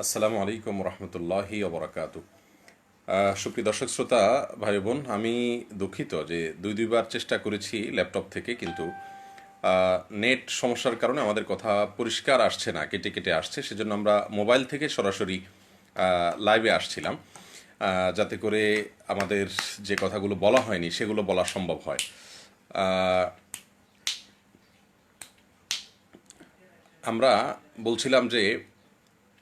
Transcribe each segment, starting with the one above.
আসসালামু আলাইকুম রহমতুল্লাহি ওবরাকাতু। সুপ্রিয় দর্শক শ্রোতা ভাই বোন, আমি দুঃখিত যে দুইবার চেষ্টা করেছি ল্যাপটপ থেকে, কিন্তু নেট সমস্যার কারণে আমাদের কথা পরিষ্কার আসছে না, কেটে কেটে আসছে। সেজন্য আমরা মোবাইল থেকে সরাসরি লাইভে আসছিলাম, যাতে করে আমাদের যে কথাগুলো বলা হয়নি সেগুলো বলা সম্ভব হয়। আহ, আমরা বলছিলাম যে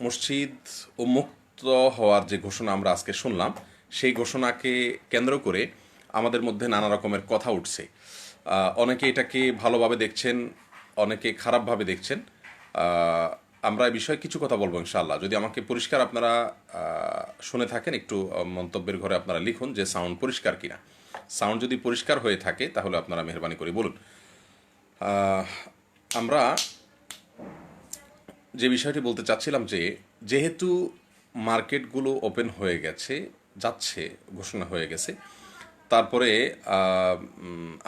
মসজিদ উন্মুক্ত হওয়ার যে ঘোষণা আমরা আজকে শুনলাম, সেই ঘোষণাকে কেন্দ্র করে আমাদের মধ্যে নানা রকমের কথা উঠছে। অনেকে এটাকে ভালোভাবে দেখছেন, অনেকে খারাপভাবে দেখছেন। আহ, আমরা এই বিষয়ে কিছু কথা বলবো ইনশাআল্লাহ। যদি আমাকে পরিষ্কার আপনারা শুনে থাকেন, একটু মন্তব্যের ঘরে আপনারা লিখুন যে সাউন্ড পরিষ্কার কিনা। সাউন্ড যদি পরিষ্কার হয়ে থাকে তাহলে আপনারা মেহরবানি করে বলুন। আহ, আমরা যে বিষয়টি বলতে চাচ্ছিলাম যে, যেহেতু মার্কেটগুলো ওপেন হয়ে গেছে, যাচ্ছে, ঘোষণা হয়ে গেছে, তারপরে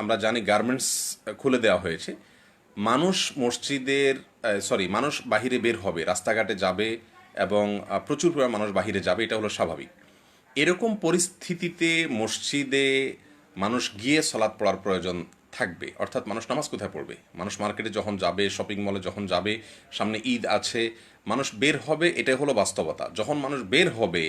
আমরা জানি গার্মেন্টস খুলে দেওয়া হয়েছে, মানুষ মসজিদের মানুষ বাহিরে বের হবে, রাস্তাঘাটে যাবে, এবং প্রচুর পরিমাণ মানুষ বাহিরে যাবে, এটা হলো স্বাভাবিক। এরকম পরিস্থিতিতে মসজিদে মানুষ গিয়ে সালাত পড়ার প্রয়োজন থাকবে। অর্থাৎ মানুষ নামাজ কোথায় পড়বে? মানুষ মার্কেটে যখন যাবে, শপিং মলে যখন যাবে, সামনে ঈদ আছে, মানুষ বের হবে, এটাই হলো বাস্তবতা। যখন মানুষ বের হবে,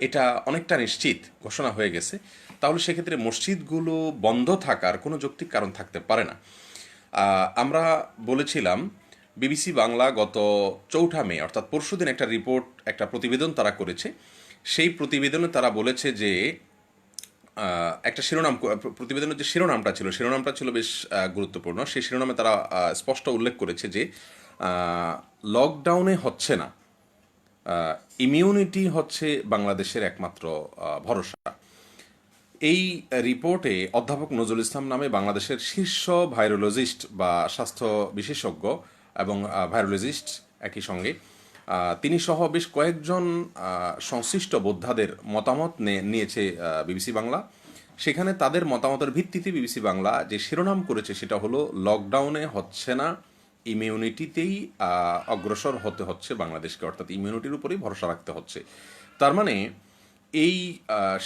এটা অনেকটা নিশ্চিত ঘোষণা হয়ে গেছে, তাহলে সেক্ষেত্রে মসজিদগুলো বন্ধ থাকার কোনো যৌক্তিক কারণ থাকতে পারে না। আমরা বলেছিলাম, বিবিসি বাংলা গত 4 মে অর্থাৎ পরশুদিন একটা রিপোর্ট, একটা প্রতিবেদন তারা করেছে। সেই প্রতিবেদনে তারা বলেছে যে একটা শিরোনাম, প্রতিবেদনের যে শিরোনামটা ছিল বেশ গুরুত্বপূর্ণ। সেই শিরোনামে তারা স্পষ্ট উল্লেখ করেছে যে লকডাউনে হচ্ছে না, ইমিউনিটি হচ্ছে বাংলাদেশের একমাত্র ভরসা। এই রিপোর্টে অধ্যাপক নজরুল ইসলাম নামে বাংলাদেশের শীর্ষ ভাইরোলজিস্ট বা স্বাস্থ্য বিশেষজ্ঞ এবং ভাইরোলজিস্ট একই সঙ্গে, তিনি সহ বেশ কয়েকজন সংশ্লিষ্ট বোদ্ধাদের মতামত নিয়েছে বিবিসি বাংলা। সেখানে তাদের মতামতের ভিত্তিতে বিবিসি বাংলা যে শিরোনাম করেছে সেটা হলো লকডাউনে হচ্ছে না, ইমিউনিটিতেই অগ্রসর হতে হচ্ছে বাংলাদেশকে, অর্থাৎ ইমিউনিটির উপরেই ভরসা রাখতে হচ্ছে। তার মানে এই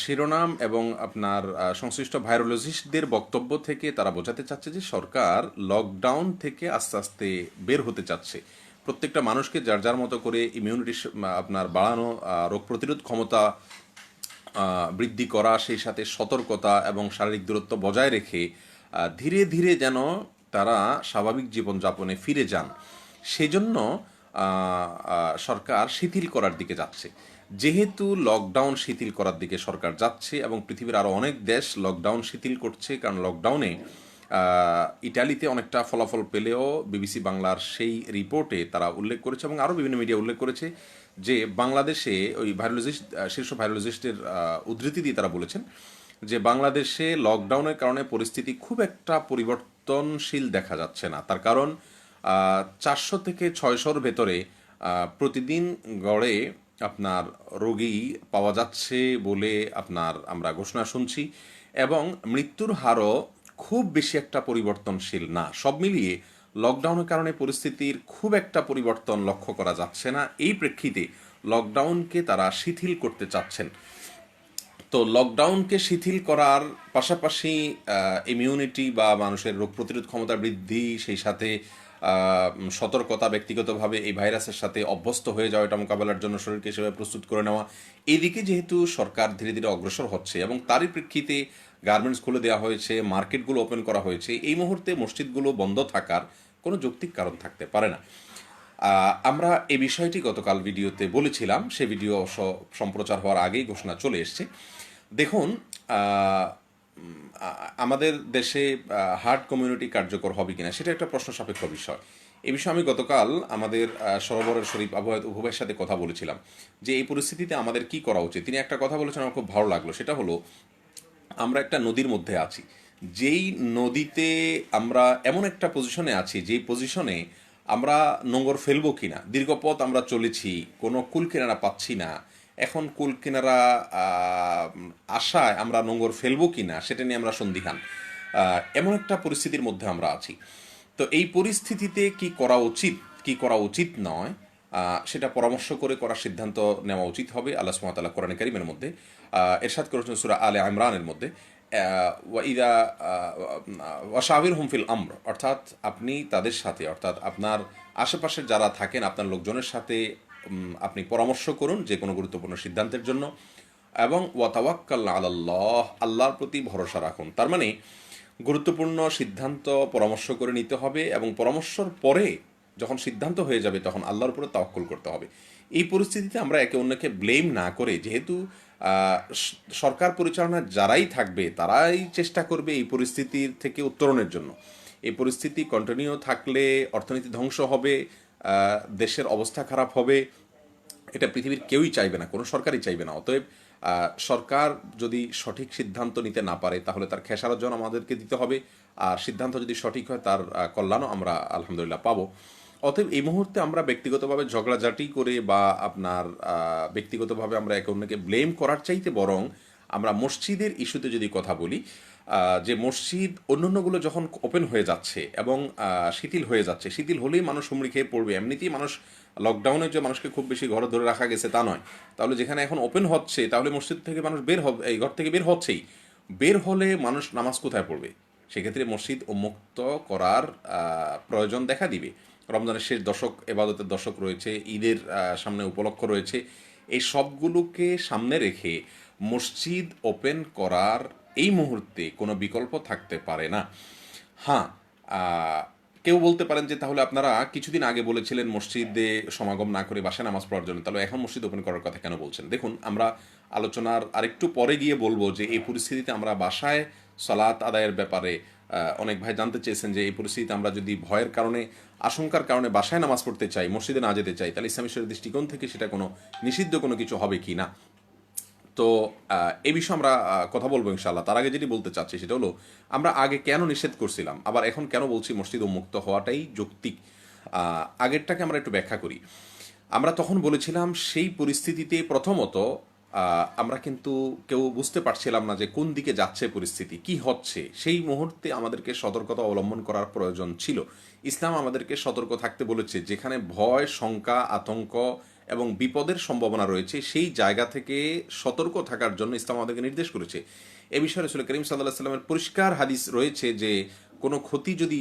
শিরোনাম এবং আপনার সংশ্লিষ্ট ভাইরোলজিস্টদের বক্তব্য থেকে তারা বোঝাতে চাচ্ছে যে সরকার লকডাউন থেকে আস্তে আস্তে বের হতে চাচ্ছে। প্রত্যেকটা মানুষকে যার যার মতো করে ইমিউনিটি আপনার বাড়ানো, রোগ প্রতিরোধ ক্ষমতা বৃদ্ধি করা, সেই সাথে সতর্কতা এবং শারীরিক দূরত্ব বজায় রেখে ধীরে ধীরে যেন তারা স্বাভাবিক জীবনযাপনে ফিরে যান, সেজন্য সরকার শিথিল করার দিকে যাচ্ছে। যেহেতু লকডাউন শিথিল করার দিকে সরকার যাচ্ছে এবং পৃথিবীর আরও অনেক দেশ লকডাউন শিথিল করছে, কারণ লকডাউনে ইটালিতে অনেকটা ফলাফল পেলেও বিবিসি বাংলার সেই রিপোর্টে তারা উল্লেখ করেছে এবং আরও বিভিন্ন মিডিয়া উল্লেখ করেছে যে বাংলাদেশে ওই ভাইরোলজিস্ট, শীর্ষ ভাইরোলজিস্টের উদ্ধৃতি দিয়ে তারা বলেছেন যে বাংলাদেশে লকডাউনের কারণে পরিস্থিতি খুব একটা পরিবর্তনশীল দেখা যাচ্ছে না। তার কারণ 400 থেকে 600-র ভেতরে প্রতিদিন গড়ে আপনার রোগী পাওয়া যাচ্ছে বলে আপনার আমরা ঘোষণা শুনছি, এবং মৃত্যুর হারও খুব বেশি একটা পরিবর্তনশীল না। সব মিলিয়ে লকডাউনের কারণে পরিস্থিতির খুব একটা পরিবর্তন লক্ষ্য করা যাচ্ছে না। এই প্রেক্ষিতে লকডাউনকে তারা শিথিল করতে চাচ্ছেন। তো লকডাউনকে শিথিল করার পাশাপাশি ইমিউনিটি বা মানুষের রোগ প্রতিরোধ ক্ষমতা বৃদ্ধি, সেই সাথে সতর্কতা, ব্যক্তিগতভাবে এই ভাইরাসের সাথে অভ্যস্ত হয়ে যাওয়া, এটা মোকাবেলার জন্য শরীরকে সেভাবে প্রস্তুত করে নেওয়া, এইদিকে যেহেতু সরকার ধীরে ধীরে অগ্রসর হচ্ছে এবং তারই প্রেক্ষিতে গার্মেন্টস খুলে দেওয়া হয়েছে, মার্কেটগুলো ওপেন করা হয়েছে, এই মুহূর্তে মসজিদগুলো বন্ধ থাকার কোনো যৌক্তিক কারণ থাকতে পারে না। আমরা এই বিষয়টি গতকাল ভিডিওতে বলেছিলাম, সে ভিডিও সম্প্রচার হওয়ার আগেই ঘোষণা চলে এসছে। দেখুন, আমাদের দেশে হার্ড কমিউনিটি কার্যকর হবে কিনা সেটা একটা প্রশ্ন সাপেক্ষ বিষয়। এই বিষয়ে আমি গতকাল আমাদের সরোবরের শরীফ উভয়ের সাথে কথা বলেছিলাম যে এই পরিস্থিতিতে আমাদের কি করা উচিত। তিনি একটা কথা বলেছেন, আমার খুব ভালো লাগলো। সেটা হলো, আমরা একটা নদীর মধ্যে আছি, যেই নদীতে আমরা এমন একটা পজিশনে আছি, যেই পজিশনে আমরা নোঙর ফেলবো কিনা, দীর্ঘ পথ আমরা চলেছি, কোনো কুল কিনারা পাচ্ছি না। এখন কুল কিনারা আশায় আমরা নোঙর ফেলবো কিনা সেটা নিয়ে আমরা সন্দিহান। এমন একটা পরিস্থিতির মধ্যে আমরা আছি। তো এই পরিস্থিতিতে কি করা উচিত, কি করা উচিত নয়, সেটা পরামর্শ করে করার সিদ্ধান্ত নেওয়া উচিত হবে। আল্লাহ সুবহানাহু ওয়া তাআলা কোরআনে কারীমের মধ্যে ইরশাদ করেছেন সূরা আলে ইমরানের মধ্যে, ওয়াইদা ওয়াশাবিরহুম ফিল আমর, অর্থাৎ আপনি তাদের সাথে, অর্থাৎ আপনার আশেপাশের যারা থাকেন আপনার লোকজনের সাথে আপনি পরামর্শ করুন যে কোনো গুরুত্বপূর্ণ সিদ্ধান্তের জন্য, এবং ওয়াতাওয়াক্কাল আলাল্লাহ, আল্লাহর প্রতি ভরসা রাখুন। তার মানে গুরুত্বপূর্ণ সিদ্ধান্ত পরামর্শ করে নিতে হবে এবং পরামর্শর পরে যখন সিদ্ধান্ত হয়ে যাবে তখন আল্লাহর উপরে তাওয়াক্কুল করতে হবে। এই পরিস্থিতিতে আমরা একে অন্যকে ব্লেম না করে, যেহেতু সরকার পরিচালনায় যারাই থাকবে তারাই চেষ্টা করবে এই পরিস্থিতির থেকে উত্তরণের জন্য। এই পরিস্থিতি কন্টিনিউ থাকলে অর্থনীতি ধ্বংস হবে, দেশের অবস্থা খারাপ হবে, এটা পৃথিবীর কেউই চাইবে না, কোনো সরকারই চাইবে না। অতএব সরকার যদি সঠিক সিদ্ধান্ত নিতে না পারে তাহলে তার খেসারত আমাদেরকে দিতে হবে, আর সিদ্ধান্ত যদি সঠিক হয় তার কল্যাণও আমরা আলহামদুলিল্লাহ পাবো। অতএব এই মুহূর্তে আমরা ব্যক্তিগতভাবে ঝগড়াঝাটি করে বা আপনার ব্যক্তিগতভাবে আমরা একে অন্যকে ব্লেম করার চাইতে বরং আমরা মসজিদের ইস্যুতে যদি কথা বলি, যে মসজিদ অন্যান্যগুলো যখন ওপেন হয়ে যাচ্ছে এবং শিথিল হয়ে যাচ্ছে, শিথিল হলেই মানুষ হুমড়ি খেয়ে পড়বে। এমনিতেই মানুষ লকডাউনে যে মানুষকে খুব বেশি ঘরে ধরে রাখা গেছে তা নয়, তাহলে যেখানে এখন ওপেন হচ্ছে তাহলে মসজিদ থেকে মানুষ বের হবে, এই ঘর থেকে বের হচ্ছেই। বের হলে মানুষ নামাজ কোথায় পড়বে? সেক্ষেত্রে মসজিদ উন্মুক্ত করার প্রয়োজন দেখা দিবে। রমজানের শেষ দশক, এবাদতের দশক রয়েছে, ঈদের সামনে উপলক্ষ রয়েছে, এই সবগুলোকে সামনে রেখে মসজিদ ওপেন করার এই মুহূর্তে কোনো বিকল্প থাকতে পারে না। হ্যাঁ, কেউ বলতে পারেন যে তাহলে আপনারা কিছুদিন আগে বলেছিলেন মসজিদে সমাগম না করে বাসায় নামাজ পড়ার জন্য, তাহলে এখন মসজিদ ওপেন করার কথা কেন বলছেন? দেখুন, আমরা আলোচনার আরেকটু পরে গিয়ে বলবো যে এই পরিস্থিতিতে আমরা বাসায় সালাত আদায়ের ব্যাপারে অনেক ভাই জানতে চেয়েছেন যে এই পরিস্থিতিতে আমরা যদি ভয়ের কারণে, আশঙ্কার কারণে বাসায় নামাজ পড়তে চাই, মসজিদে না যেতে চাই, তাহলে ইসলামী শরীয়তের দৃষ্টিকোণ থেকে সেটা কোনো নিষিদ্ধ কোনো কিছু হবে কি না। তো এই বিষয়ে আমরা কথা বলবো ইনশাআল্লাহ। তার আগে যেটি বলতে চাচ্ছি সেটা হলো, আমরা আগে কেন নিষেধ করছিলাম, আবার এখন কেন বলছি মসজিদ উন্মুক্ত হওয়াটাই যৌক্তিক। আগেরটাকে আমরা একটু ব্যাখ্যা করি। আমরা তখন বলেছিলাম সেই পরিস্থিতিতে প্রথমত আমরা কিন্তু কেউ বুঝতে পারছিলাম না যে কোন দিকে যাচ্ছে পরিস্থিতি, কি হচ্ছে। সেই মুহূর্তে আমাদেরকে সতর্কতা অবলম্বন করার প্রয়োজন ছিল। ইসলাম আমাদেরকে সতর্ক থাকতে বলেছে, যেখানে ভয়, শঙ্কা, আতঙ্ক এবং বিপদের সম্ভাবনা রয়েছে সেই জায়গা থেকে সতর্ক থাকার জন্য ইসলাম আমাদেরকে নির্দেশ করেছে। এ বিষয়ে রাসূল করিম সাল্লাল্লাহু আলাইহি সাল্লামের পরিষ্কার হাদিস রয়েছে যে কোনো ক্ষতি যদি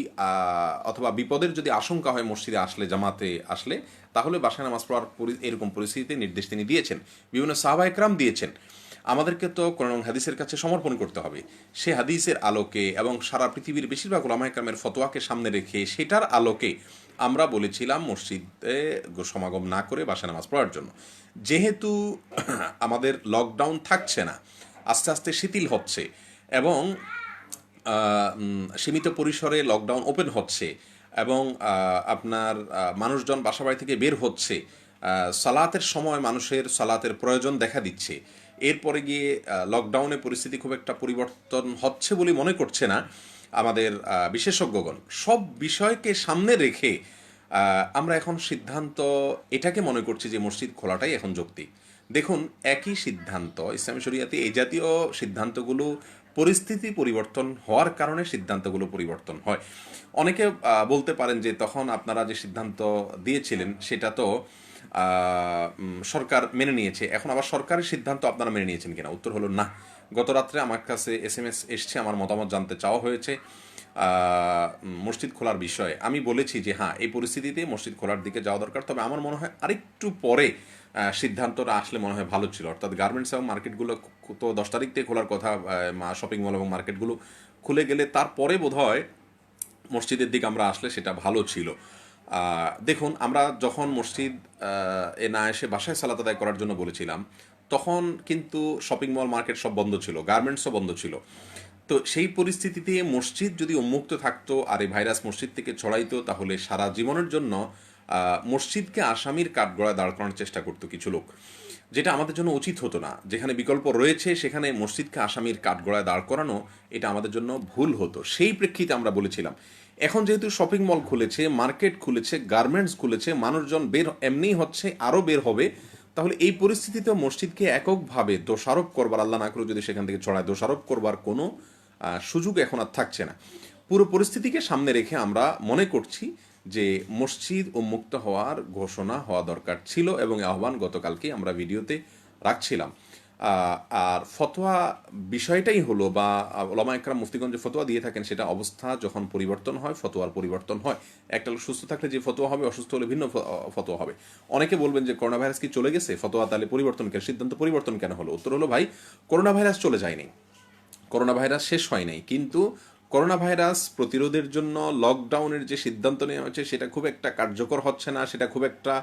অথবা বিপদের যদি আশঙ্কা হয় মসজিদে আসলে, জামাতে আসলে, তাহলে বাসায় নামাজ পড়ার এরকম পরিস্থিতিতে নির্দেশ তিনি দিয়েছেন, বিভিন্ন সাহাবা একরাম দিয়েছেন। আমাদেরকে তো কোরআন এবং হাদিসের কাছে সমর্পণ করতে হবে। সে হাদিসের আলোকে এবং সারা পৃথিবীর বেশিরভাগ উলামা একরামের ফতোয়াকে সামনে রেখে সেটার আলোকে আমরা বলেছিলাম মসজিদে সমাগম না করে বাসায় নামাজ পড়ার জন্য। যেহেতু আমাদের লকডাউন থাকছে না, আস্তে আস্তে শিথিল হচ্ছে এবং সীমিত পরিসরে লকডাউন ওপেন হচ্ছে এবং আপনার মানুষজন বাসাবাড়ি থেকে বের হচ্ছে, সালাতের সময় মানুষের সালাতের প্রয়োজন দেখা দিচ্ছে, এরপরে গিয়ে লকডাউনে পরিস্থিতি খুব একটা পরিবর্তন হচ্ছে বলে মনে করছে না আমাদের বিশেষজ্ঞগণ। সব বিষয়কে সামনে রেখে আমরা এখন সিদ্ধান্ত এটাকে মনে করছি যে মসজিদ খোলাটাই এখন যৌক্তিক। দেখুন, একই সিদ্ধান্ত ইসলামী শরিয়াতে এই জাতীয় সিদ্ধান্তগুলো পরিস্থিতি পরিবর্তন হওয়ার কারণে সিদ্ধান্তগুলো পরিবর্তন হয়। অনেকে বলতে পারেন যে তখন আপনারা যে সিদ্ধান্ত দিয়েছিলেন সেটা তো সরকার মেনে নিয়েছে, এখন আবার সরকারের সিদ্ধান্ত আপনারা মেনে নিয়েছেন কিনা? উত্তর হলো না। গত রাত্রে আমার কাছে SMS এসছে, আমার মতামত জানতে চাওয়া হয়েছে মসজিদ খোলার বিষয়ে। আমি বলেছি যে হ্যাঁ, এই পরিস্থিতিতে মসজিদ খোলার দিকে যাওয়া দরকার, তবে আমার মনে হয় আরেকটু পরে সিদ্ধান্তটা আসলে মনে হয় ভালো ছিল। অর্থাৎ গার্মেন্টস এবং মার্কেটগুলো তো 10 তারিখ থেকে খোলার কথা, শপিং মল এবং মার্কেটগুলো খুলে গেলে তারপরে বোধহয় মসজিদের দিকে আমরা আসলে সেটা ভালো ছিল। দেখুন, আমরা যখন মসজিদ এ না এসে বাসায় সালাত আদায় করার জন্য বলেছিলাম, তখন কিন্তু শপিং মল, মার্কেট সব বন্ধ ছিল, গার্মেন্টসও বন্ধ ছিল। তো সেই পরিস্থিতিতে মসজিদ যদি উন্মুক্ত থাকতো আর এই ভাইরাস মসজিদ থেকে ছড়াইতো, তাহলে সারা জীবনের জন্য মসজিদকে আসামির কাঠগড়ায় দাঁড় করানোর চেষ্টা করতো কিছু লোক, যেটা আমাদের জন্য উচিত হতো না। যেখানে বিকল্প রয়েছে সেখানে মসজিদকে আসামির কাঠগড়ায় দাঁড় করানো, এটা আমাদের জন্য ভুল হতো। সেই প্রেক্ষিতে আমরা বলেছিলাম, এখন যেহেতু শপিং মল খুলেছে, মার্কেট খুলেছে, গার্মেন্টস খুলেছে, মানুষজন বের এমনিই হচ্ছে, আরও বের হবে, তাহলে এই পরিস্থিতিতে মসজিদকে এককভাবে দোষারোপ করবার, আল্লাহ না করে যদি সেখান থেকে ছড়ায়, দোষারোপ করবার কোনো সুযোগ এখন আর থাকছে না। পুরো পরিস্থিতিকে সামনে রেখে আমরা মনে করছি যে মসজিদ উন্মুক্ত হওয়ার ঘোষণা হওয়া দরকার ছিল এবং আহ্বান গতকালকে আমরা ভিডিওতে রাখছিলাম। আর ফতোয়া বিষয়টাই হলো, বা ওলামা একরাম মুফতিগঞ্জ যে ফতোয়া দিয়ে থাকেন, সেটা অবস্থা যখন পরিবর্তন হয় ফতোয়ার পরিবর্তন হয়। একটা লোক সুস্থ থাকলে যে ফতোয়া হবে, অসুস্থ হলে ভিন্ন ফতোয়া হবে। অনেকে বলবেন যে করোনা ভাইরাস কি চলে গেছে, ফতোয়া তাহলে পরিবর্তন কেন, সিদ্ধান্ত পরিবর্তন কেন হলো? উত্তর হলো, ভাই, করোনা ভাইরাস চলে যায়নি, করোনা ভাইরাস শেষ হয় নাই, কিন্তু করোনা ভাইরাস প্রতিরোধের জন্য লকডাউনের যে সিদ্ধান্ত নেওয়া হয়েছে সেটা খুব একটা কার্যকর হচ্ছে না, সেটা খুব একটা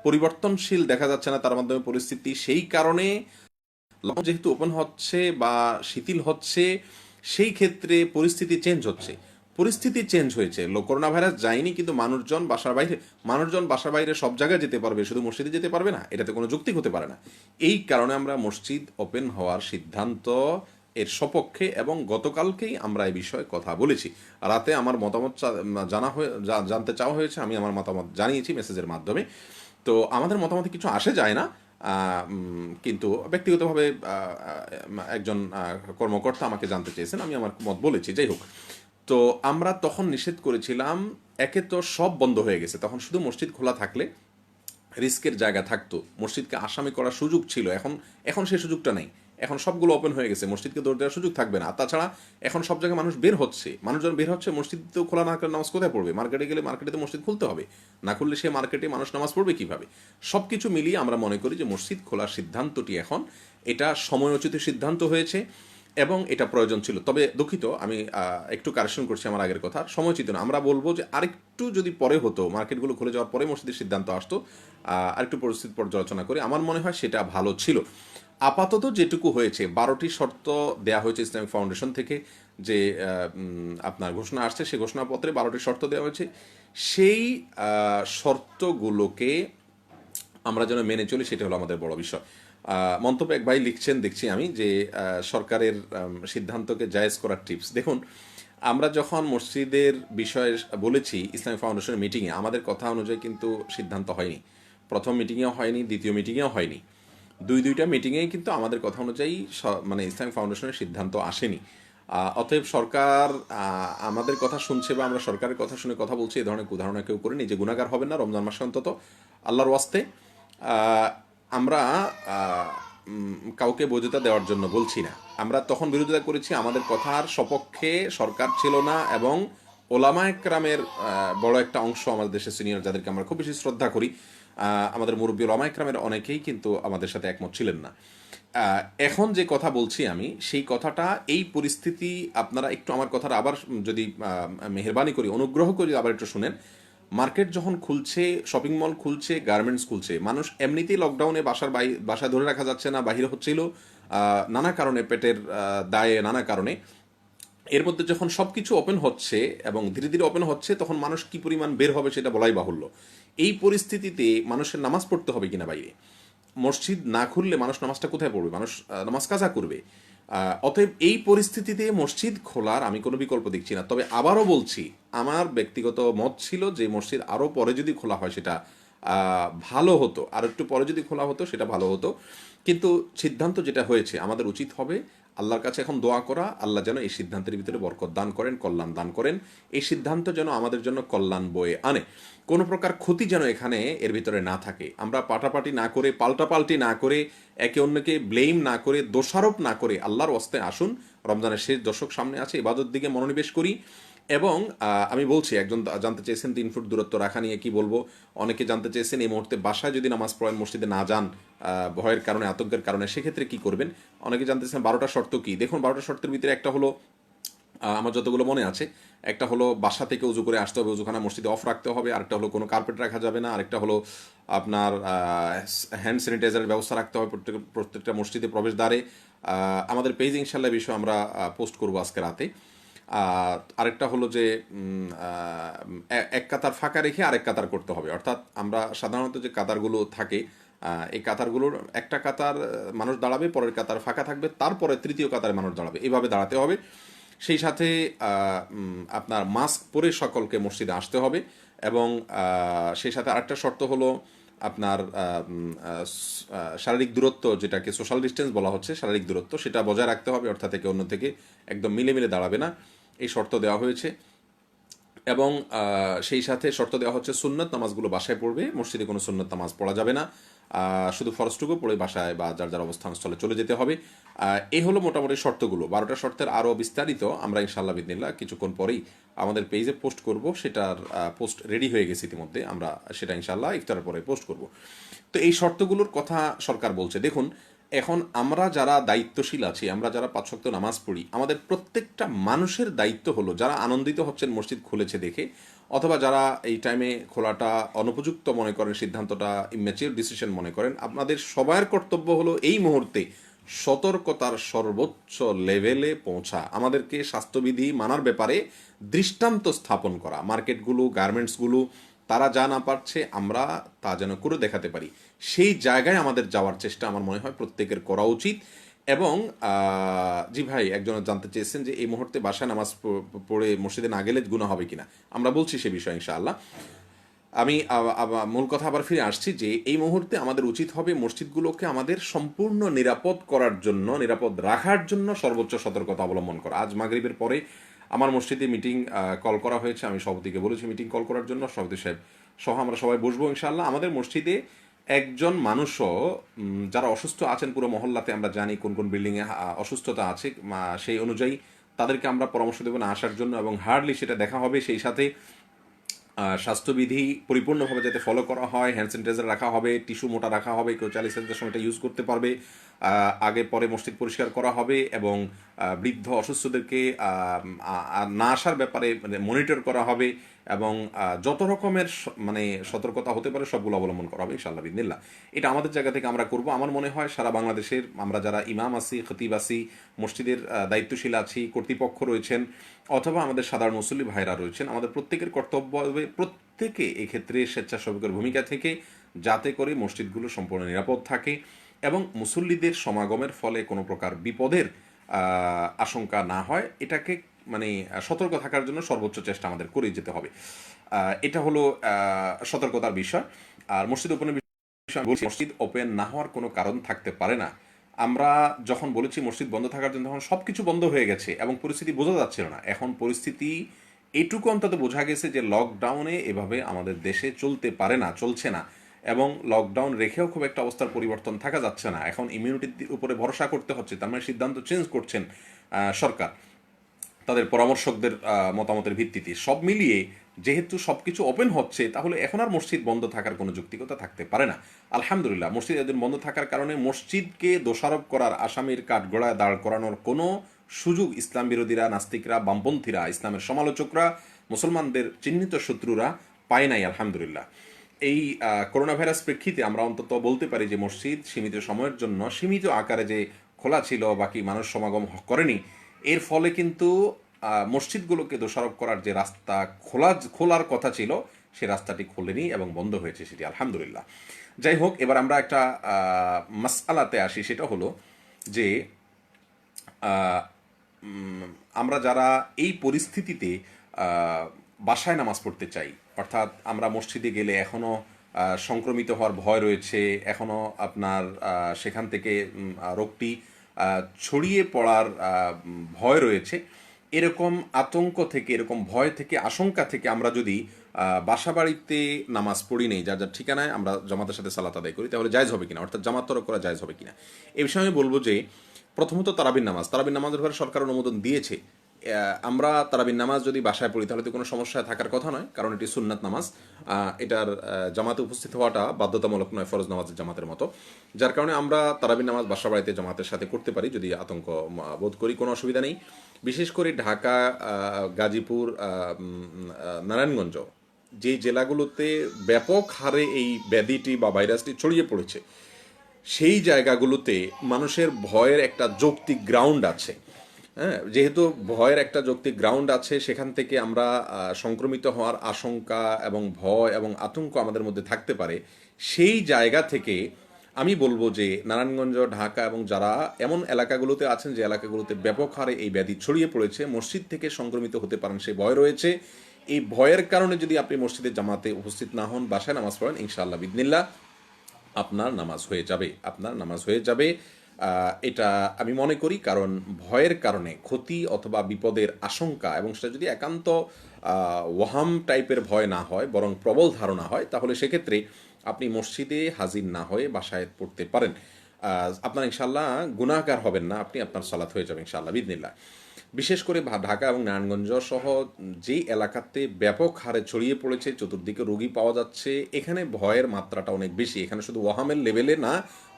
পরিবর্তনশীল দেখা যাচ্ছে না তার মাধ্যমে পরিস্থিতি। সেই কারণে লকডাউন যেহেতু ওপেন হচ্ছে বা শিথিল হচ্ছে, সেই ক্ষেত্রে পরিস্থিতি চেঞ্জ হচ্ছে। পরিস্থিতি চেঞ্জ হয়েছে, করোনা ভাইরাস যায়নি, কিন্তু মানুষজন বাসার বাইরে সব জায়গায় যেতে পারবে, শুধু মসজিদে যেতে পারবে না, এটাতে কোনো যৌক্তিক হতে পারে না। এই কারণে আমরা মসজিদ ওপেন হওয়ার সিদ্ধান্ত এর সপক্ষে, এবং গতকালকেই আমরা এই বিষয়ে কথা বলেছি। রাতে আমার মতামত জানতে চাওয়া হয়েছে, আমি আমার মতামত জানিয়েছি মেসেজের মাধ্যমে। তো আমাদের মতামতে কিছু আসে যায় না, কিন্তু ব্যক্তিগতভাবে একজন কর্মকর্তা আমাকে জানতে চেয়েছেন, আমি আমার মত বলেছি। যাই হোক, তো আমরা তখন নিষেধ করেছিলাম, একে তো সব বন্ধ হয়ে গেছে, তখন শুধু মসজিদ খোলা থাকলে রিস্কের জায়গা থাকতো, মসজিদকে আসামি করার সুযোগ ছিল। এখন এখন সেই সুযোগটা নেই, এখন সবগুলো ওপেন হয়ে গেছে, মসজিদকে দৌড় দেওয়ার সুযোগ থাকবে না। আর তাছাড়া এখন সব জায়গায় মানুষ বের হচ্ছে, মানুষজন বের হচ্ছে, মসজিদ তো খোলা না করে নামাজ কোথায় পড়বে? মার্কেটে গেলে মার্কেটে তো মসজিদ খুলতে হবে, না খুললে সে মার্কেটে মানুষ নামাজ পড়বে কিভাবে? সব কিছু মিলিয়ে আমরা মনে করি যে মসজিদ খোলার সিদ্ধান্তটি এখন এটা সময়োচিত সিদ্ধান্ত হয়েছে এবং এটা প্রয়োজন ছিল। তবে দুঃখিত, আমি একটু কারেকশন করছি আমার আগের কথা, সময়চিত না। আমরা বলবো যে আরেকটু যদি পরে হতো, মার্কেটগুলো খুলে যাওয়ার পরে মসজিদের সিদ্ধান্ত আসতো, আরেকটু পরিস্থিতি পর্যালোচনা করে, আমার মনে হয় সেটা ভালো ছিল। আপাতত যেটুকু হয়েছে, 12টি শর্ত দেয়া হয়েছে ইসলামিক ফাউন্ডেশন থেকে, যে আপনার ঘোষণা আসছে, সেই ঘোষণাপত্রে 12টি শর্ত দেওয়া হয়েছে। সেই শর্তগুলোকে আমরা যেন মেনে চলি, সেটা হলো আমাদের বড় বিষয়। মন্তব্য এক ভাই লিখছেন, দেখছি আমি, যে সরকারের সিদ্ধান্তকে জায়েজ করার টিপস। দেখুন, আমরা যখন মসজিদের বিষয়ে বলেছি ইসলামিক ফাউন্ডেশনের মিটিংয়ে, আমাদের কথা অনুযায়ী কিন্তু সিদ্ধান্ত হয়নি। প্রথম মিটিংয়েও হয়নি, দ্বিতীয় মিটিংয়েও হয়নি, দুইটা মিটিংয়েই কিন্তু আমাদের কথা অনুযায়ী মানে ইসলামিক ফাউন্ডেশনের সিদ্ধান্ত আসেনি। অতএব সরকার আমাদের কথা শুনছে বা আমরা সরকারের কথা শুনে কথা বলছি, এ ধরনের উদাহরণ কেউ করে নিজে গুনাহগার হবেন না রমজান মাসে অন্তত, আল্লাহর ওয়াস্তে। আমরা কাউকে বৈধতা দেওয়ার জন্য বলছি না, আমরা তখন বিরোধিতা করেছি, আমাদের কথার সপক্ষে সরকার ছিল না, এবং ওলামা একরামের বড় একটা অংশ, আমাদের দেশের সিনিয়র যাদেরকে আমরা খুব বেশি শ্রদ্ধা করি, আমাদের মুরব্বী ওলামা একরামের অনেকেই কিন্তু আমাদের সাথে একমত ছিলেন না। এখন যে কথা বলছি আমি, সেই কথাটা, এই পরিস্থিতি, আপনারা একটু আমার কথাটা আবার যদি মেহরবানি করি, অনুগ্রহ করে আবার একটু শুনেন। মার্কেট যখন খুলছে, শপিং মল খুলছে, গার্মেন্টস খুলছে, মানুষ এমনিতেই লকডাউনে বাসায় ধরে রাখা যাচ্ছে না, বাহিরে হচ্ছিল নানা কারণে, পেটের দায়ে, নানা কারণে। এর মধ্যে যখন সব কিছু ওপেন হচ্ছে এবং ধীরে ধীরে ওপেন হচ্ছে, তখন মানুষ কি পরিমাণ বের হবে সেটা বলাই বাহুল্য। এই পরিস্থিতিতে মানুষের নামাজ পড়তে হবে কিনা বাইরে, মসজিদ না খুললে মানুষ নামাজটা কোথায় পড়বে, মানুষ নামাজ কাজা করবে। অতএব এই পরিস্থিতিতে মসজিদ খোলার আমি কোনো বিকল্প দেখছি না। তবে আবারও বলছি, আমার ব্যক্তিগত মত ছিল যে মসজিদ আরও পরে যদি খোলা হয় সেটা ভালো হতো, আর একটু পরে যদি খোলা হতো সেটা ভালো হতো। কিন্তু সিদ্ধান্ত যেটা হয়েছে, আমাদের উচিত হবে আল্লাহর কাছে এখন দোয়া করা, আল্লাহ যেন এই সিদ্ধান্তের ভিতরে বরকত দান করেন, কল্যাণ দান করেন, এই সিদ্ধান্ত যেন আমাদের জন্য কল্যাণ বয়ে আনে, কোনো প্রকার ক্ষতি যেন এখানে এর ভিতরে না থাকে। আমরা পাটাপাটি না করে, পাল্টাপাল্টি না করে, একে অন্যকে ব্লেম না করে, দোষারোপ না করে, আল্লাহর ওয়াস্তে আসুন, রমজানের শেষ দশক সামনে আছে, ইবাদত দিকে মনোনিবেশ করি। এবং আমি বলছি, একজন জানতে চেয়েছেন 3 ফুট দূরত্ব রাখা নিয়ে কি বলবো, অনেকে জানতে চেয়েছেন এই মুহূর্তে বাসায় যদি নামাজ পড়েন, মসজিদে না যান ভয়ের কারণে, আতঙ্কের কারণে, সেক্ষেত্রে কি করবেন। অনেকে জানতে চেয়েছেন 12টা শর্ত কি। দেখুন, 12টা শর্তের ভিতরে একটা হলো, আমার যতগুলো মনে আছে, একটা হলো বাসা থেকে উজু করে আসতে হবে, উজুখানা মসজিদে অফ রাখতে হবে, আরেকটা হলো কোনো কার্পেট রাখা যাবে না, আরেকটা হলো আপনার হ্যান্ড স্যানিটাইজারের ব্যবস্থা রাখতে হবে প্রত্যেকটা মসজিদে প্রবেশদ্বারে। আমাদের পেজ ইনশাল্লাহ বিষয় আমরা পোস্ট করবো আজকে রাতে। আরেকটা হলো যে এক কাতার ফাঁকা রেখে আরেক কাতার করতে হবে, অর্থাৎ আমরা সাধারণত যে কাতারগুলো থাকে, এই কাতারগুলোর একটা কাতার মানুষ দাঁড়াবে, পরের কাতার ফাঁকা থাকবে, তারপরে তৃতীয় কাতারে মানুষ দাঁড়াবে, এইভাবে দাঁড়াতে হবে। সেই সাথে আপনার মাস্ক পরে সকলকে মসজিদে আসতে হবে। এবং সেই সাথে আরেকটা শর্ত হলো আপনার শারীরিক দূরত্ব, যেটাকে সোশ্যাল ডিস্টেন্স বলা হচ্ছে, শারীরিক দূরত্ব সেটা বজায় রাখতে হবে, অর্থাৎ একে অন্য থেকে একদম মিলে মিলে দাঁড়াবে না, এই শর্ত দেওয়া হয়েছে। এবং সেই সাথে শর্ত দেওয়া হচ্ছে সুন্নত নামাজগুলো বাসায় পড়বে, মসজিদে কোনো সুন্নত নামাজ পড়া যাবে না, শুধু ফরজটুকু পড়ে বাসায় বা যার যার অবস্থানস্থলে চলে যেতে হবে। এই হলো মোটামুটি শর্তগুলো। 12টা শর্তের আরও বিস্তারিত আমরা ইনশাআল্লাহ বিদিনিল্লাহ কিছুক্ষণ পরেই আমাদের পেজে পোস্ট করব। সেটার পোস্ট রেডি হয়ে গেছে ইতিমধ্যে, আমরা সেটা ইনশাআল্লাহ ইফতারের পরে পোস্ট করব। তো এই শর্তগুলোর কথা সরকার বলছে। দেখুন, এখন আমরা যারা দায়িত্বশীল আছি, আমরা যারা 5 ওয়াক্ত নামাজ পড়ি, আমাদের প্রত্যেকটা মানুষের দায়িত্ব হলো, যারা আনন্দিত হচ্ছেন মসজিদ খুলেছে দেখে, অথবা যারা এই টাইমে খোলাটা অনুপযুক্ত মনে করেন, সিদ্ধান্তটা ইম্যাচিউর ডিসিশন মনে করেন, আপনাদের সবার কর্তব্য হলো এই মুহূর্তে সতর্কতার সর্বোচ্চ লেভেলে পৌঁছা, আমাদেরকে স্বাস্থ্যবিধি মানার ব্যাপারে দৃষ্টান্ত স্থাপন করা। মার্কেটগুলো, গার্মেন্টসগুলো তারা যা না পারছে আমরা তা যেন করে দেখাতে পারি, সেই জায়গায় আমাদের যাওয়ার চেষ্টা আমার মনে হয় প্রত্যেকের করা উচিত। এবং জি ভাই, একজন জানতে চেয়েছেন যে এই মুহূর্তে বাসায় নামাজ পড়ে মসজিদে না গেলে গুনাহ হবে কিনা। আমরা বলছি সে বিষয়ে ইনশাআল্লাহ। আমি মূল কথা আবার ফিরে আসছি যে এই মুহূর্তে আমাদের উচিত হবে মসজিদগুলোকে আমাদের সম্পূর্ণ নিরাপদ করার জন্য, নিরাপদ রাখার জন্য সর্বোচ্চ সতর্কতা অবলম্বন করা। আজ মাগরিবের পরে আমার মসজিদে মিটিং কল করা হয়েছে, আমি সভাপতিকে বলেছি মিটিং কল করার জন্য, সভাপতি সাহেব সহ আমরা সবাই বসবো ইনশাআল্লাহ। আমাদের মসজিদে একজন মানুষও যারা অসুস্থ আছেন, পুরো মহল্লাতে আমরা জানি কোন কোন বিল্ডিংয়ে অসুস্থতা আছে, সেই অনুযায়ী তাদেরকে আমরা পরামর্শ দেবো না আসার জন্য, এবং হার্ডলি সেটা দেখা হবে। সেই সাথে স্বাস্থ্যবিধি পরিপূর্ণভাবে যাতে ফলো করা হয়, হ্যান্ড স্যানিটাইজার রাখা হবে, টিস্যু মোটা রাখা হবে, কেউ 40 সময়টা ইউজ করতে পারবে, আগে পরে মসজিদ পরিষ্কার করা হবে, এবং বৃদ্ধ অসুস্থদেরকে না আসার ব্যাপারে মনিটর করা হবে, এবং যত রকমের মানে সতর্কতা হতে পারে সবগুলো অবলম্বন করা হবে ইনশাআল্লাহ বিদিনিল্লাহ। এটা আমাদের জায়গা থেকে আমরা করব। আমার মনে হয় সারা বাংলাদেশের আমরা যারা ইমাম আছি, খতিব আছি, মসজিদের দায়িত্বশীল আছি, কর্তৃপক্ষ রয়েছেন, অথবা আমাদের সাধারণ মুসল্লি ভাইরা রয়েছেন, আমাদের প্রত্যেকের কর্তব্য হবে প্রত্যেকে এক্ষেত্রে স্বেচ্ছাসেবকের ভূমিকা থেকে যাতে করে মসজিদগুলো সম্পূর্ণ নিরাপদ থাকে এবং মুসল্লিদের সমাগমের ফলে কোনো প্রকার বিপদের আশঙ্কা না হয়, এটাকে মানে সতর্ক থাকার জন্য সর্বোচ্চ চেষ্টা আমাদের করে যেতে হবে। এটা হলো সতর্কতার বিষয়। আর মসজিদ ওপেনের বিষয় বলছি, মসজিদ ওপেন না হওয়ার কোনো কারণ থাকতে পারে না। আমরা যখন বলেছি মসজিদ বন্ধ থাকার জন্য, তখন সব কিছু বন্ধ হয়ে গেছে এবং পরিস্থিতি বোঝা যাচ্ছিল না। এখন পরিস্থিতি এটুকু অন্তত বোঝা গেছে যে লকডাউনে এভাবে আমাদের দেশে চলতে পারে না, চলছে না, এবং লকডাউন রেখেও খুব একটা অবস্থার পরিবর্তন থাকা যাচ্ছে না। এখন ইমিউনিটির উপরে ভরসা করতে হচ্ছে। তার মানে সিদ্ধান্ত চেঞ্জ করছেন সরকার তাদের পরামর্শকদের মতামতের ভিত্তিতে। সব মিলিয়ে যেহেতু সব কিছু ওপেন হচ্ছে, তাহলে এখন আর মসজিদ বন্ধ থাকার কোনো যৌক্তিকতা থাকতে পারে না। আলহামদুলিল্লাহ, মসজিদ এদের বন্ধ থাকার কারণে মসজিদকে দোষারোপ করার, আসামির কাঠগড়ায় দাঁড় করানোর কোনো সুযোগ ইসলাম বিরোধীরা, নাস্তিকরা, বামপন্থীরা, ইসলামের সমালোচকরা, মুসলমানদের চিহ্নিত শত্রুরা পায় নাই আলহামদুলিল্লাহ। এই করোনা ভাইরাস প্রেক্ষিতে আমরা অন্তত বলতে পারি যে মসজিদ সীমিত সময়ের জন্য সীমিত আকারে যে খোলা ছিল, বাকি মানুষ সমাগম করেনি, এর ফলে কিন্তু মসজিদগুলোকে দোষারোপ করার যে রাস্তা খোলার কথা ছিল, সে রাস্তাটি খোলেনি এবং বন্ধ হয়েছে, সেটি আলহামদুলিল্লাহ। যাই হোক, এবার আমরা একটা মাসআলাতে আসি। সেটা হলো যে আমরা যারা এই পরিস্থিতিতে বাসায় নামাজ পড়তে চাই, অর্থাৎ আমরা মসজিদে গেলে এখনও সংক্রমিত হওয়ার ভয় রয়েছে, এখনও আপনার সেখান থেকে রোগটি ছড়িয়ে পড়ার ভয় রয়েছে, এরকম আতঙ্ক থেকে, এরকম ভয় থেকে, আশঙ্কা থেকে আমরা যদি বাসা বাড়িতে নামাজ পড়ি নেই, যার যার ঠিকানায় আমরা জামাতের সাথে সালাত আদায় করি, তাহলে জায়েজ হবে কিনা, অর্থাৎ জামাত তরক করা জায়েজ হবে কিনা, এ বিষয়ে আমি বলবো যে প্রথমত তারাবির নামাজের ব্যাপারে সরকার অনুমোদন দিয়েছে। আমরা তারাবির নামাজ যদি বাসায় পড়ি তাহলে তো কোনো সমস্যা থাকার কথা নয়, কারণ এটি সুন্নাত নামাজ। এটার জামাতে উপস্থিত হওয়াটা বাধ্যতামূলক নয় ফরজ নামাজের জামাতের মতো, যার কারণে আমরা তারাবির নামাজ বাসা বাড়িতে জামাতের সাথে করতে পারি যদি আতঙ্ক বোধ করি, কোনো অসুবিধা নেই। বিশেষ করে ঢাকা, গাজীপুর, নারায়ণগঞ্জ, যে জেলাগুলোতে ব্যাপক হারে এই ব্যাধিটি বা ভাইরাসটি ছড়িয়ে পড়েছে, সেই জায়গাগুলোতে মানুষের ভয়ের একটা যৌক্তিক গ্রাউন্ড আছে। হ্যাঁ, যেহেতু ভয়ের একটা যৌক্তিক গ্রাউন্ড আছে, সেখান থেকে আমরা সংক্রমিত হওয়ার আশঙ্কা এবং ভয় এবং আতঙ্ক আমাদের মধ্যে থাকতে পারে। সেই জায়গা থেকে আমি বলবো যে নারায়ণগঞ্জ, ঢাকা এবং যারা এমন এলাকাগুলোতে আছেন যে এলাকাগুলোতে ব্যাপক হারে এই ব্যাধি ছড়িয়ে পড়েছে, মসজিদ থেকে সংক্রমিত হতে পারেন সেই ভয় রয়েছে। এই ভয়ের কারণে যদি আপনি মসজিদের জামাতে উপস্থিত না হন, বাসায় নামাজ পড়েন, ইনশাআল্লাহ বিদিনিল্লাহ আপনার নামাজ হয়ে যাবে, আপনার নামাজ হয়ে যাবে। এটা আমি মনে করি, কারণ ভয়ের কারণে ক্ষতি অথবা বিপদের আশঙ্কা, এবং সেটা যদি একান্ত ওয়াহাম টাইপের ভয় না হয়, বরং প্রবল ধারণা হয়, তাহলে সেক্ষেত্রে আপনি মসজিদে হাজির না হয়ে বাসায় পড়তে পারেন। আপনার ইনশাল্লাহ গুনাহগার হবেন না, আপনি আপনার সালাত হয়ে যাবে ইনশাআল্লাহ বিদিনিল্লাহ। বিশেষ করে ঢাকা এবং নারায়ণগঞ্জ সহ যেই এলাকাতে ব্যাপক হারে ছড়িয়ে পড়েছে, চতুর্দিকে রোগী পাওয়া যাচ্ছে, এখানে ভয়ের মাত্রাটা অনেক বেশি। এখানে শুধু ওয়াহামের লেভেলে না,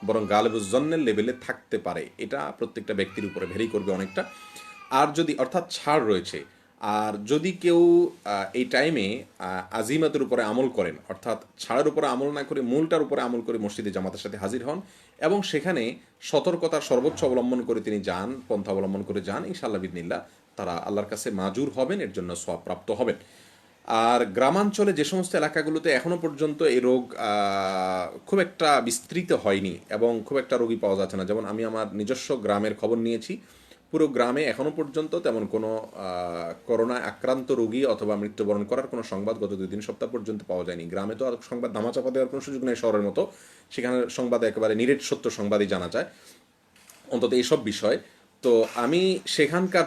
বরং গালিবুজ্জন্নের লেভেলে থাকতে পারে। এটা প্রত্যেকটা ব্যক্তির উপরে ভেরি করবে অনেকটা। আর যদি অর্থাৎ ছাড় রয়েছে, আর যদি কেউ এই টাইমে আজিমাতের উপরে আমল করেন, অর্থাৎ ছাড়ের উপরে আমল না করে মূলটার উপরে আমল করে মসজিদে জামাতের সাথে হাজির হন এবং সেখানে সতর্কতার সর্বোচ্চ অবলম্বন করে তিনি যান, পন্থা অবলম্বন করে যান, ইনশাআল্লাহ বিদিনিল্লাহ তারা আল্লাহর কাছে মাজুর হবেন, এর জন্য সওয়াব প্রাপ্ত হবেন। আর গ্রামাঞ্চলে যে সমস্ত এলাকাগুলোতে এখনো পর্যন্ত এই রোগ খুব একটা বিস্তৃত হয়নি এবং খুব একটা রোগী পাওয়া যাচ্ছে না, যেমন আমি আমার নিজস্ব গ্রামের খবর নিয়েছি, পুরো গ্রামে এখনো পর্যন্ত তেমন কোনো করোনায় আক্রান্ত রোগী অথবা মৃত্যুবরণ করার কোনো সংবাদ গত 2-3 সপ্তাহ পর্যন্ত পাওয়া যায়নি। গ্রামে তো আর সংবাদ ধামাচাপা দেওয়ার কোনো সুযোগ নেই শহরের মতো, সেখানে সংবাদ একেবারে নিরেট সত্য সংবাদই জানা যায় অন্তত এইসব বিষয়। তো আমি সেখানকার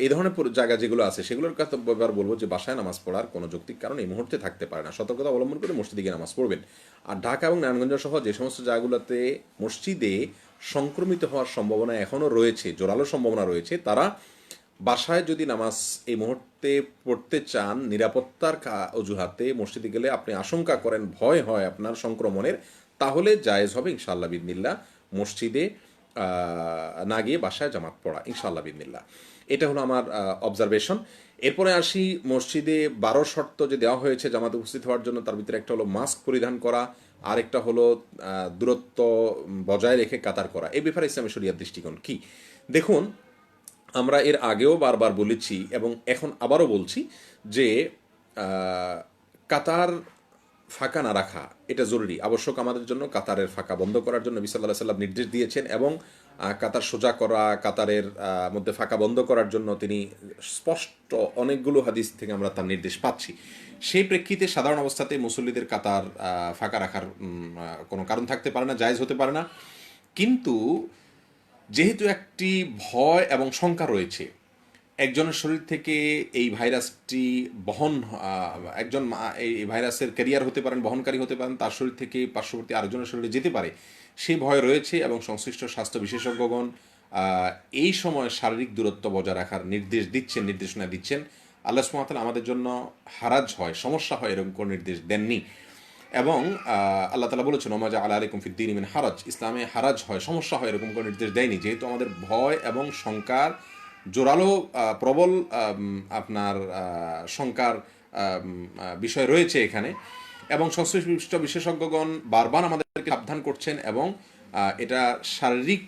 এই ধরনের জায়গা যেগুলো আছে সেগুলোর কথা ব্যাপার বলবো যে বাসায় নামাজ পড়ার কোনো যৌক্তিক কারণ এই মুহূর্তে থাকতে পারে না, সতর্কতা অবলম্বন করে মসজিদে গিয়ে নামাজ পড়বেন। আর ঢাকা এবং নারায়ণগঞ্জ সহ যে সমস্ত জায়গাগুলোতে মসজিদে সংক্রমিত হওয়ার সম্ভাবনা এখনও রয়েছে, জোরালো সম্ভাবনা রয়েছে, তারা বাসায় যদি নামাজ এই মুহূর্তে পড়তে চান, নিরাপত্তার অজুহাতে মসজিদে গেলে আপনি আশঙ্কা করেন, ভয় হয় আপনার সংক্রমণের, তাহলে জায়েজ হবে ইনশাআল্লাহ বিদিনিল্লাহ মসজিদে না গিয়ে বাসায় জামাত পড়া ইনশাআল্লাহ বিদিনিল্লাহ। এটা হলো আমার অবজারভেশন। এরপরে আসি মসজিদে 12 শর্ত যে দেওয়া হয়েছে জামাতে উপস্থিত হওয়ার জন্য, তার ভিতরে একটা হলো মাস্ক পরিধান করা, আরেকটা হলো দূরত্ব বজায় রেখে কাতার করা। এই ব্যাপারে ইসলামী শরিয়ার দৃষ্টিকোণ কি? দেখুন, আমরা এর আগেও বারবার বলেছি এবং এখন আবারও বলছি যে কাতার ফাঁকা না রাখা এটা জরুরি, আবশ্যক আমাদের জন্য। কাতারের ফাঁকা বন্ধ করার জন্য নবী সাল্লাল্লাহু আলাইহি ওয়াসাল্লাম নির্দেশ দিয়েছেন এবং কাতার সোজা করা, কাতারের মধ্যে ফাঁকা বন্ধ করার জন্য তিনি স্পষ্ট অনেকগুলো হাদিস থেকে আমরা তার নির্দেশ পাচ্ছি। সেই প্রেক্ষিতে সাধারণ অবস্থাতে মুসল্লিদের কাতার ফাঁকা রাখার কোনো কারণ থাকতে পারে না, জায়েজ হতে পারে না। কিন্তু যেহেতু একটি ভয় এবং শঙ্কা রয়েছে, একজনের শরীর থেকে এই ভাইরাসটি বহন একজন এই ভাইরাসের ক্যারিয়ার হতে পারেন, বহনকারী হতে পারেন, তার শরীর থেকে পার্শ্ববর্তী আরেকজনের শরীরে যেতে পারে, সেই ভয় রয়েছে এবং সংশ্লিষ্ট স্বাস্থ্য বিশেষজ্ঞগণ এই সময় শারীরিক দূরত্ব বজায় রাখার নির্দেশ দিচ্ছেন, নির্দেশনা দিচ্ছেন। আল্লাহ সুবহানাহু ওয়া তাআলা আমাদের জন্য হারাজ হয়, সমস্যা হয় এরকম কোনো নির্দেশ দেননি। এবং আল্লাহ তাআলা বলেছেন ওমা জাআলা আলাইকুম ফিদ-দীনি মিন হারাজ, ইসলামে হারাজ হয়, সমস্যা হয় এরকম কোনো নির্দেশ দেয়নি। যেহেতু আমাদের ভয় এবং শঙ্কার জোরালো প্রবল আপনার শঙ্কার বিষয় রয়েছে এখানে, এবং সংশ্লিষ্ট বিশেষজ্ঞগণ বারবার আমাদেরকে সাবধান করছেন এবং এটা শারীরিক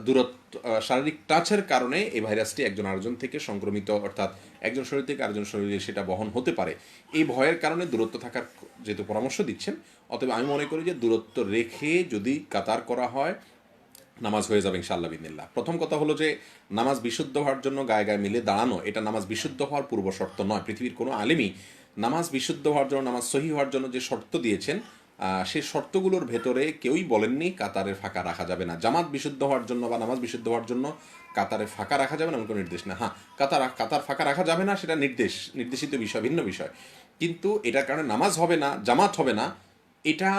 দূরত্ব, শারীরিক টাচের কারণে এই ভাইরাসটি একজন আরেকজন থেকে সংক্রমিত, অর্থাৎ একজন শরীর থেকে আরেকজন শরীরে সেটা বহন হতে পারে। এই ভয়ের কারণে দূরত্ব থাকার যেহেতু পরামর্শ দিচ্ছেন, অতএব আমি মনে করি যে দূরত্ব রেখে যদি কাতার করা হয় নামাজ হয়ে যাবে ইনশাআল্লাহ বিদিনিল্লাহ। প্রথম কথা হলো যে নামাজ বিশুদ্ধ হওয়ার জন্য গায়ে গায়ে মিলে দাঁড়ানো, এটা নামাজ বিশুদ্ধ হওয়ার পূর্ব শর্ত নয়। পৃথিবীর কোনো আলেমই নামাজ বিশুদ্ধ হওয়ার জন্য, নামাজ সহি হওয়ার জন্য যে শর্ত দিয়েছেন সেই শর্তগুলোর ভেতরে কেউই বলেননি কাতারের ফাঁকা রাখা যাবে না। জামাত বিশুদ্ধ হওয়ার জন্য বা নামাজ বিশুদ্ধ হওয়ার জন্য কাতারে ফাঁকা রাখা যাবে না এমন কোনো নির্দেশ না। হ্যাঁ, কাতার ফাঁকা রাখা যাবে না সেটা নির্দেশিত বিষয়, ভিন্ন বিষয়। কিন্তু এটার কারণে নামাজ হবে না, জামাত হবে না, এটা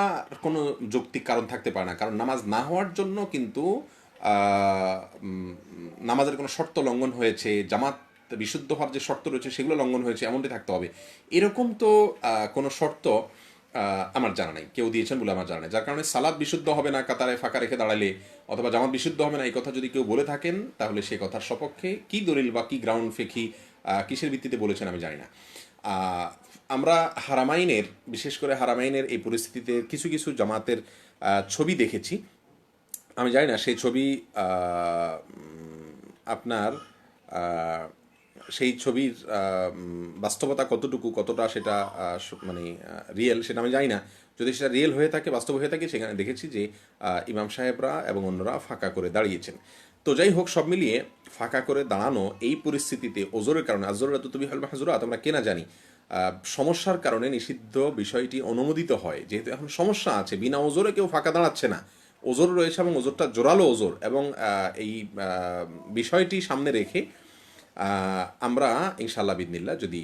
কোনো যৌক্তিক কারণ থাকতে পারে না। কারণ নামাজ না হওয়ার জন্য কিন্তু নামাজের কোনো শর্ত লঙ্ঘন হয়েছে, জামাত বিশুদ্ধ হওয়ার যে শর্ত রয়েছে সেগুলো লঙ্ঘন হয়েছে এমনটি থাকতে হবে। এরকম তো কোনো শর্ত আমার জানা নেই, কেউ দিয়েছেন বলে আমার জানা নেই। যার কারণে সালাদ বিশুদ্ধ হবে না কাতারে ফাঁকা রেখে দাঁড়ালে, অথবা জামাত বিশুদ্ধ হবে না, এই কথা যদি কেউ বলে থাকেন তাহলে সেই কথার সপক্ষে কি দলিল বা কি গ্রাউন্ড ফেকি কিসের ভিত্তিতে বলেছেন আমি জানি না। আমরা হারামাইনের, বিশেষ করে হারামাইনের এই পরিস্থিতিতে কিছু কিছু জামাতের ছবি দেখেছি। আমি জানি না সেই ছবি আপনার সেই ছবির বাস্তবতা কতটুকু, কতটা সেটা মানে রিয়েল সেটা আমি জানি না। যদি সেটা রিয়েল হয়ে থাকে, বাস্তব হয়ে থাকে, সেখানে দেখেছি যে ইমাম সাহেবরা এবং অন্যরা ফাঁকা করে দাঁড়িয়েছেন। তো যাই হোক, সব মিলিয়ে ফাঁকা করে দাঁড়ানো এই পরিস্থিতিতে ওজোরের কারণে, আজরুরা তো তুমি হালবা হাজুরাত আমরা কেনা জানি, সমস্যার কারণে নিষিদ্ধ বিষয়টি অনুমোদিত হয়। যেহেতু এখন সমস্যা আছে, বিনা ওজোরে কেউ ফাঁকা দাঁড়াচ্ছে না, ওজোর রয়েছে এবং ওজোরটা জোরালো ওজোর, এবং এই বিষয়টি সামনে রেখে আমরা ইনশাআল্লাহ বিদিনিল্লাহ যদি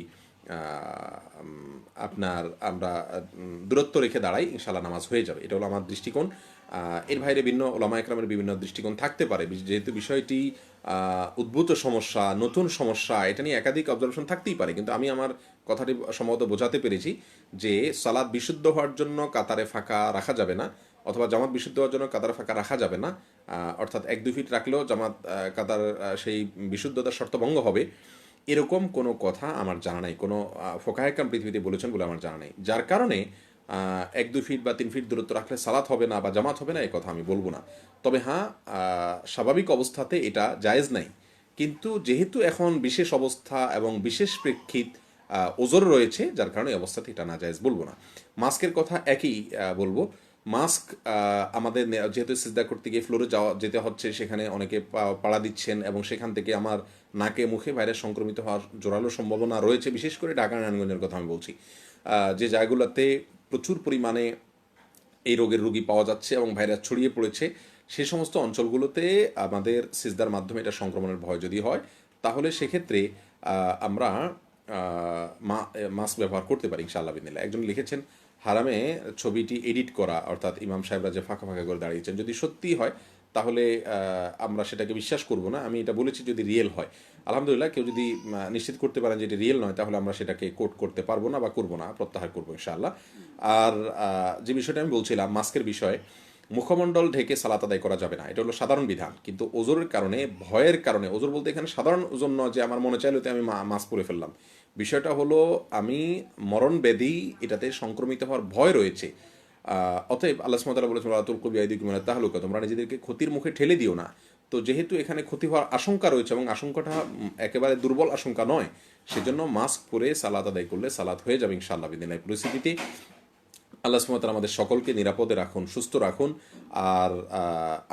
আপনার আমরা দূরত্ব রেখে দাঁড়াই, ইনশাল্লাহ নামাজ হয়ে যাবে। এটা হলো আমার দৃষ্টিকোণ। এর বাইরে ভিন্ন ওলামা একরামের বিভিন্ন দৃষ্টিকোণ থাকতে পারে, যেহেতু বিষয়টি উদ্ভূত সমস্যা, নতুন সমস্যা, এটা নিয়ে একাধিক অবজারভেশন থাকতেই পারে। কিন্তু আমি আমার কথাটি সম্ভবত বোঝাতে পেরেছি যে সালাদ বিশুদ্ধ হওয়ার জন্য কাতারে ফাঁকা রাখা যাবে না, অথবা জামাত বিশুদ্ধ হওয়ার জন্য কাতারে ফাঁকা রাখা যাবে না। অর্থাৎ 1-2 ফিট রাখলেও জামাত কাতার সেই বিশুদ্ধতার শর্ত ভঙ্গ হবে, এরকম কোনো কথা আমার জানা নাই। কোনো ফোকাহেকাম পৃথিবীতে বলেছেন বলে আমার জানা নেই। যার কারণে 1-2 ফিট বা 3 ফিট দূরত্ব রাখলে সালাত হবে না বা জামাত হবে না, এই কথা আমি বলবো না। তবে হ্যাঁ, স্বাভাবিক অবস্থাতে এটা জায়েজ নাই। কিন্তু যেহেতু এখন বিশেষ অবস্থা এবং বিশেষ প্রেক্ষিত ওজোর রয়েছে, যার কারণে এই অবস্থাতে এটা না জায়েজ বলবো না। মাস্কের কথা একই বলবো। মাস্ক আমাদের যেহেতু সিজদা করতে গিয়ে ফ্লোরে যেতে হচ্ছে, সেখানে অনেকে পাড়া দিচ্ছেন এবং সেখান থেকে আমার নাকে মুখে ভাইরাস সংক্রমিত হওয়ার জোরালো সম্ভাবনা রয়েছে। বিশেষ করে ঢাকা নারায়ণগঞ্জের কথা আমি বলছি, যে জায়গাগুলোতে প্রচুর পরিমাণে এই রোগের রোগী পাওয়া যাচ্ছে এবং ভাইরাস ছড়িয়ে পড়েছে, সে সমস্ত অঞ্চলগুলোতে আমাদের সিজদার মাধ্যমে এটা সংক্রমণের ভয় যদি হয়, তাহলে সেক্ষেত্রে আমরা মাস্ক ব্যবহার করতে পারি ইনশাআল্লাহ বিদিনিল্লাহ। একজন লিখেছেন হারামে ছবিটি এডিট করা, অর্থাৎ ইমাম সাহেবরা যে ফাঁকা ফাঁকা করে দাঁড়িয়েছেন, যদি সত্যিই হয় তাহলে আমরা সেটাকে বিশ্বাস করব না। আমি এটা বলেছি যদি রিয়েল হয়। আলহামদুলিল্লাহ, কেউ যদি নিশ্চিত করতে পারেন যে এটি রিয়েল নয়, তাহলে আমরা সেটাকে কোট করতে পারবো না বা করবো না, প্রত্যাহার করবো ইনশাআল্লাহ। আর যে বিষয়টা আমি বলছিলাম মাস্কের বিষয়ে, মুখমণ্ডল ঢেকে সালাত আদায় করা যাবে না, এটা হলো সাধারণ বিধান। কিন্তু ওজোরের কারণে, ভয়ের কারণে, ওজোর বলতে এখানে সাধারণ ওজন নয় যে আমার মনে চাইলে আমি মাস্ক পরে ফেললাম। বিষয়টা হলো আমি মরণ ব্যাধি, এটাতে সংক্রমিত হওয়ার ভয় রয়েছে। অতএব আল্লাহ সুবহানাহু ওয়া তাআলা বলেছেন ওয়ালা তুলকু বিআইদিকুম ইলা তাহলুকা, তোমরা নিজেদেরকে ক্ষতির মুখে ঠেলে দিও না। তো যেহেতু এখানে ক্ষতি হওয়ার আশঙ্কা রয়েছে এবং আশঙ্কাটা একেবারে দুর্বল আশঙ্কা নয়, সেজন্য মাস্ক পরে সালাত আদায় করলে সালাত হয়ে যাবে ইনশাআল্লাহ বিদিনিল্লাহ। পরিস্থিতিতে আল্লাহ সুবহানাহু ওয়া তাআলা আমাদের সকলকে নিরাপদে রাখুন, সুস্থ রাখুন। আর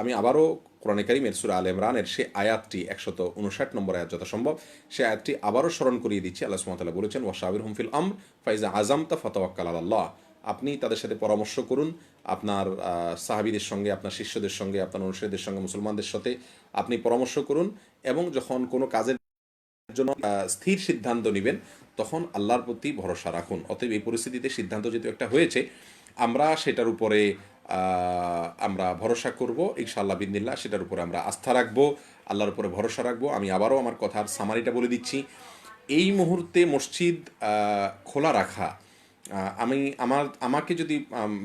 আমি আবারও কোরআনে কারীমের সূরা আলে ইমরানের সে আয়াতটি 159 নম্বর আয়াত যথাসম্ভব সে আয়াতটি আবারও স্মরণ করিয়ে দিচ্ছি। আল্লাহ সুবহানাহু ওয়া তাআলা বলেছেন ওয়াশাবিরহুম ফিল আমর ফাইজা আযামতা ফাতাওয়াক্কাল আলাল্লাহ। আপনি তাদের সাথে পরামর্শ করুন, আপনার সাহাবীদের সঙ্গে, আপনার শিষ্যদের সঙ্গে, আপনার অনুসারীদের সঙ্গে, মুসলমানদের সাথে আপনি পরামর্শ করুন, এবং যখন কোনো কাজের জন্য স্থির সিদ্ধান্ত নেবেন, তখন আল্লাহর প্রতি ভরসা রাখুন। অতএব এই পরিস্থিতিতে সিদ্ধান্ত যেহেতু একটা হয়েছে, আমরা সেটার উপরে আমরা ভরসা করব ইনশাআল্লাহ বিদিনিল্লাহ। সেটার উপরে আমরা আস্থা রাখবো, আল্লাহর উপরে ভরসা রাখবো। আমি আবারও আমার কথার সামারিটা বলে দিচ্ছি। এই মুহূর্তে মসজিদ খোলা রাখা, আমাকে যদি